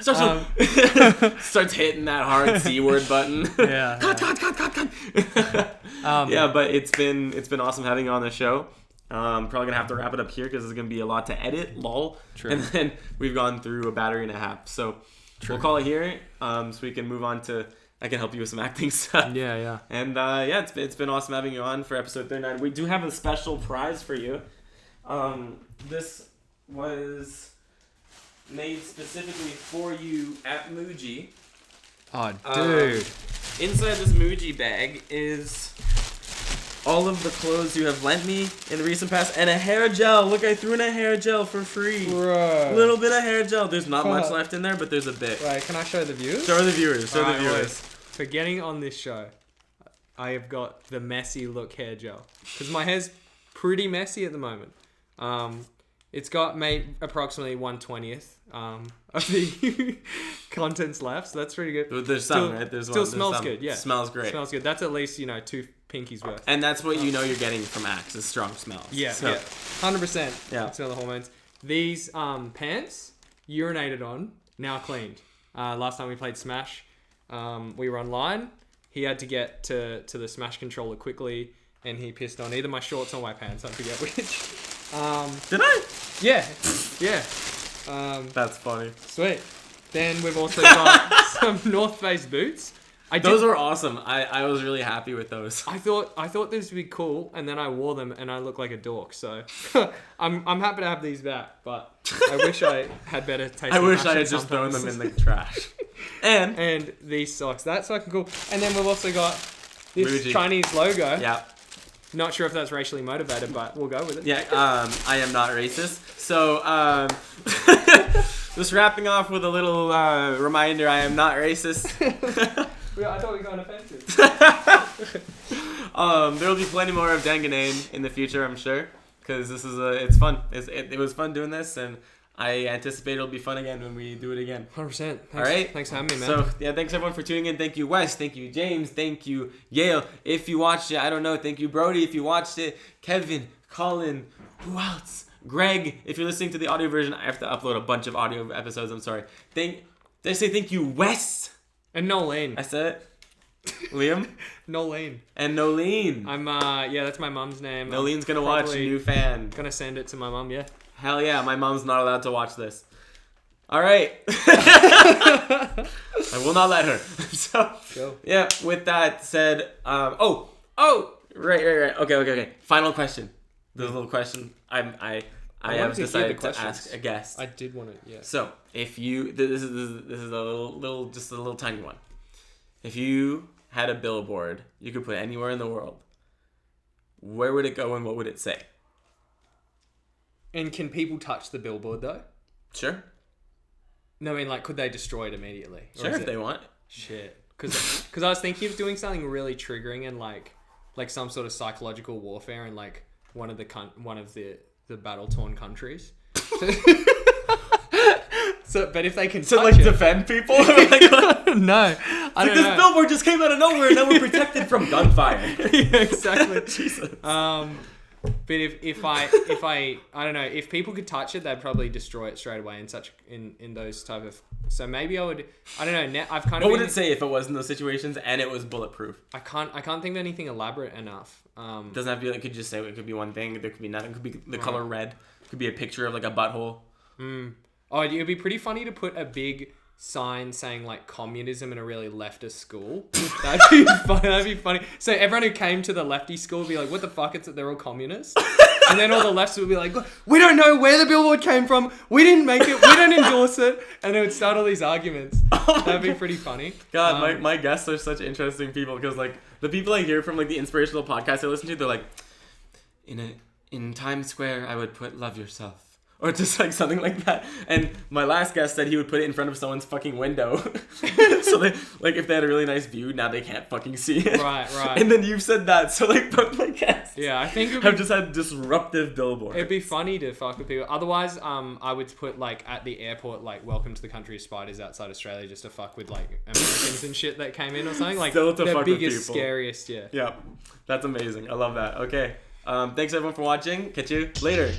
starts hitting that hard C word button. Yeah. Cut. Yeah, but it's been awesome having you on the show. Probably gonna have to wrap it up here because there's gonna be a lot to edit. Lol. True. And then we've gone through a battery and a half, so we'll call it here. So we can move on to. I can help you with some acting stuff. Yeah. And it's been awesome having you on for episode 39. We do have a special prize for you. This was made specifically for you at Muji. Oh, dude. Inside this Muji bag is all of the clothes you have lent me in the recent past, and a hair gel. Look, I threw in a hair gel for free. Bro. A little bit of hair gel. There's not much left in there, but there's a bit. Right, can I show the viewers? Show the viewers. Show the Alright, viewers. boys. For getting on this show, I have got the messy look hair gel. Because my hair's pretty messy at the moment. It's got made approximately 1/20th of the contents left, so that's pretty good. There's some, right? Still smells good, yeah. Smells great. Smells good. That's at least, 2 pinkies worth. And that's what you know you're getting from Axe, is strong smells. Yeah, So, 100%. Yeah. Smell the hormones. These pants, urinated on, now cleaned. Last time we played Smash, we were online. He had to get to the Smash controller quickly, and he pissed on either my shorts or my pants. I forget which. Did I? Yeah. That's funny. Sweet. Then we've also got some North Face boots. Those were awesome. I was really happy with those. I thought this would be cool, and then I wore them, and I look like a dork. So I'm happy to have these back, but I wish I had better taste. I wish I had just thrown them in the trash. And these socks. That's fucking cool. And then we've also got this Muji. Chinese logo. Yeah. Not sure if that's racially motivated, but we'll go with it. Yeah, I am not racist. So, just wrapping off with a little reminder, I am not racist. I thought we were going offensive. There will be plenty more of Ginnane in the future, I'm sure, because this is it's fun. It was fun doing this, and I anticipate it'll be fun again when we do it again. 100%. All right. Thanks for having me, man. So yeah, thanks everyone for tuning in. Thank you, Wes. Thank you, James. Thank you, Yale. If you watched it, I don't know. Thank you, Brody. If you watched it, Kevin, Colin, who else? Greg. If you're listening to the audio version, I have to upload a bunch of audio episodes. I'm sorry. Did I say thank you, Wes? And Nolene. I said it. Liam. Nolene. And Nolene. I'm that's my mum's name. Nolene's gonna watch. New fan. Gonna send it to my mum. Yeah. Hell yeah, my mom's not allowed to watch this. All right. I will not let her. So, Go. yeah, with that said, right. Okay. Final question. This little question I have decided to ask a guest. I did want to, yeah. So, if you, this is a little tiny one. If you had a billboard you could put anywhere in the world, where would it go and what would it say? And can people touch the billboard though? Sure. No, I mean, could they destroy it immediately? Sure, if they want. Shit. Because I was thinking of doing something really triggering and like some sort of psychological warfare in like one of the battle-torn countries. So, but if they can touch it, defend people? no, I don't this know. billboard just came out of nowhere and now we're protected from gunfire. Yeah, exactly. Jesus. But if I don't know, if people could touch it, they'd probably destroy it straight away in those type of. So maybe I would. I don't know. I've kind of. What would it say if it was in those situations and it was bulletproof? I can't think of anything elaborate enough. Doesn't have to be like. Could just say it could be one thing. There could be nothing. It could be the color red. It could be a picture of like a butthole. Oh, it would be pretty funny to put a big sign saying like communism in a really leftist school. That'd be funny. That'd be funny. So everyone who came to the lefty school would be like, "What the fuck? They're all communists." And then all the lefts would be like, "We don't know where the billboard came from. We didn't make it. We don't endorse it." And they would start all these arguments. That'd be pretty funny. God, my guests are such interesting people because like the people I hear from like the inspirational podcasts I listen to, they're like, in Times Square I would put "Love Yourself." Or just like something like that. And my last guest said he would put it in front of someone's fucking window. So they, like if they had a really nice view, now they can't fucking see it. Right. And then you've said that, so like both my guests Yeah, I think have just had disruptive billboards. it'd be funny to fuck with people. Otherwise, I would put like at the airport like "Welcome to the country of spiders" outside Australia, just to fuck with like Americans and shit that came in or something. Like Still to the fuck with biggest, people. scariest, yeah. Yeah, that's amazing. I love that. Okay, thanks everyone for watching. Catch you later.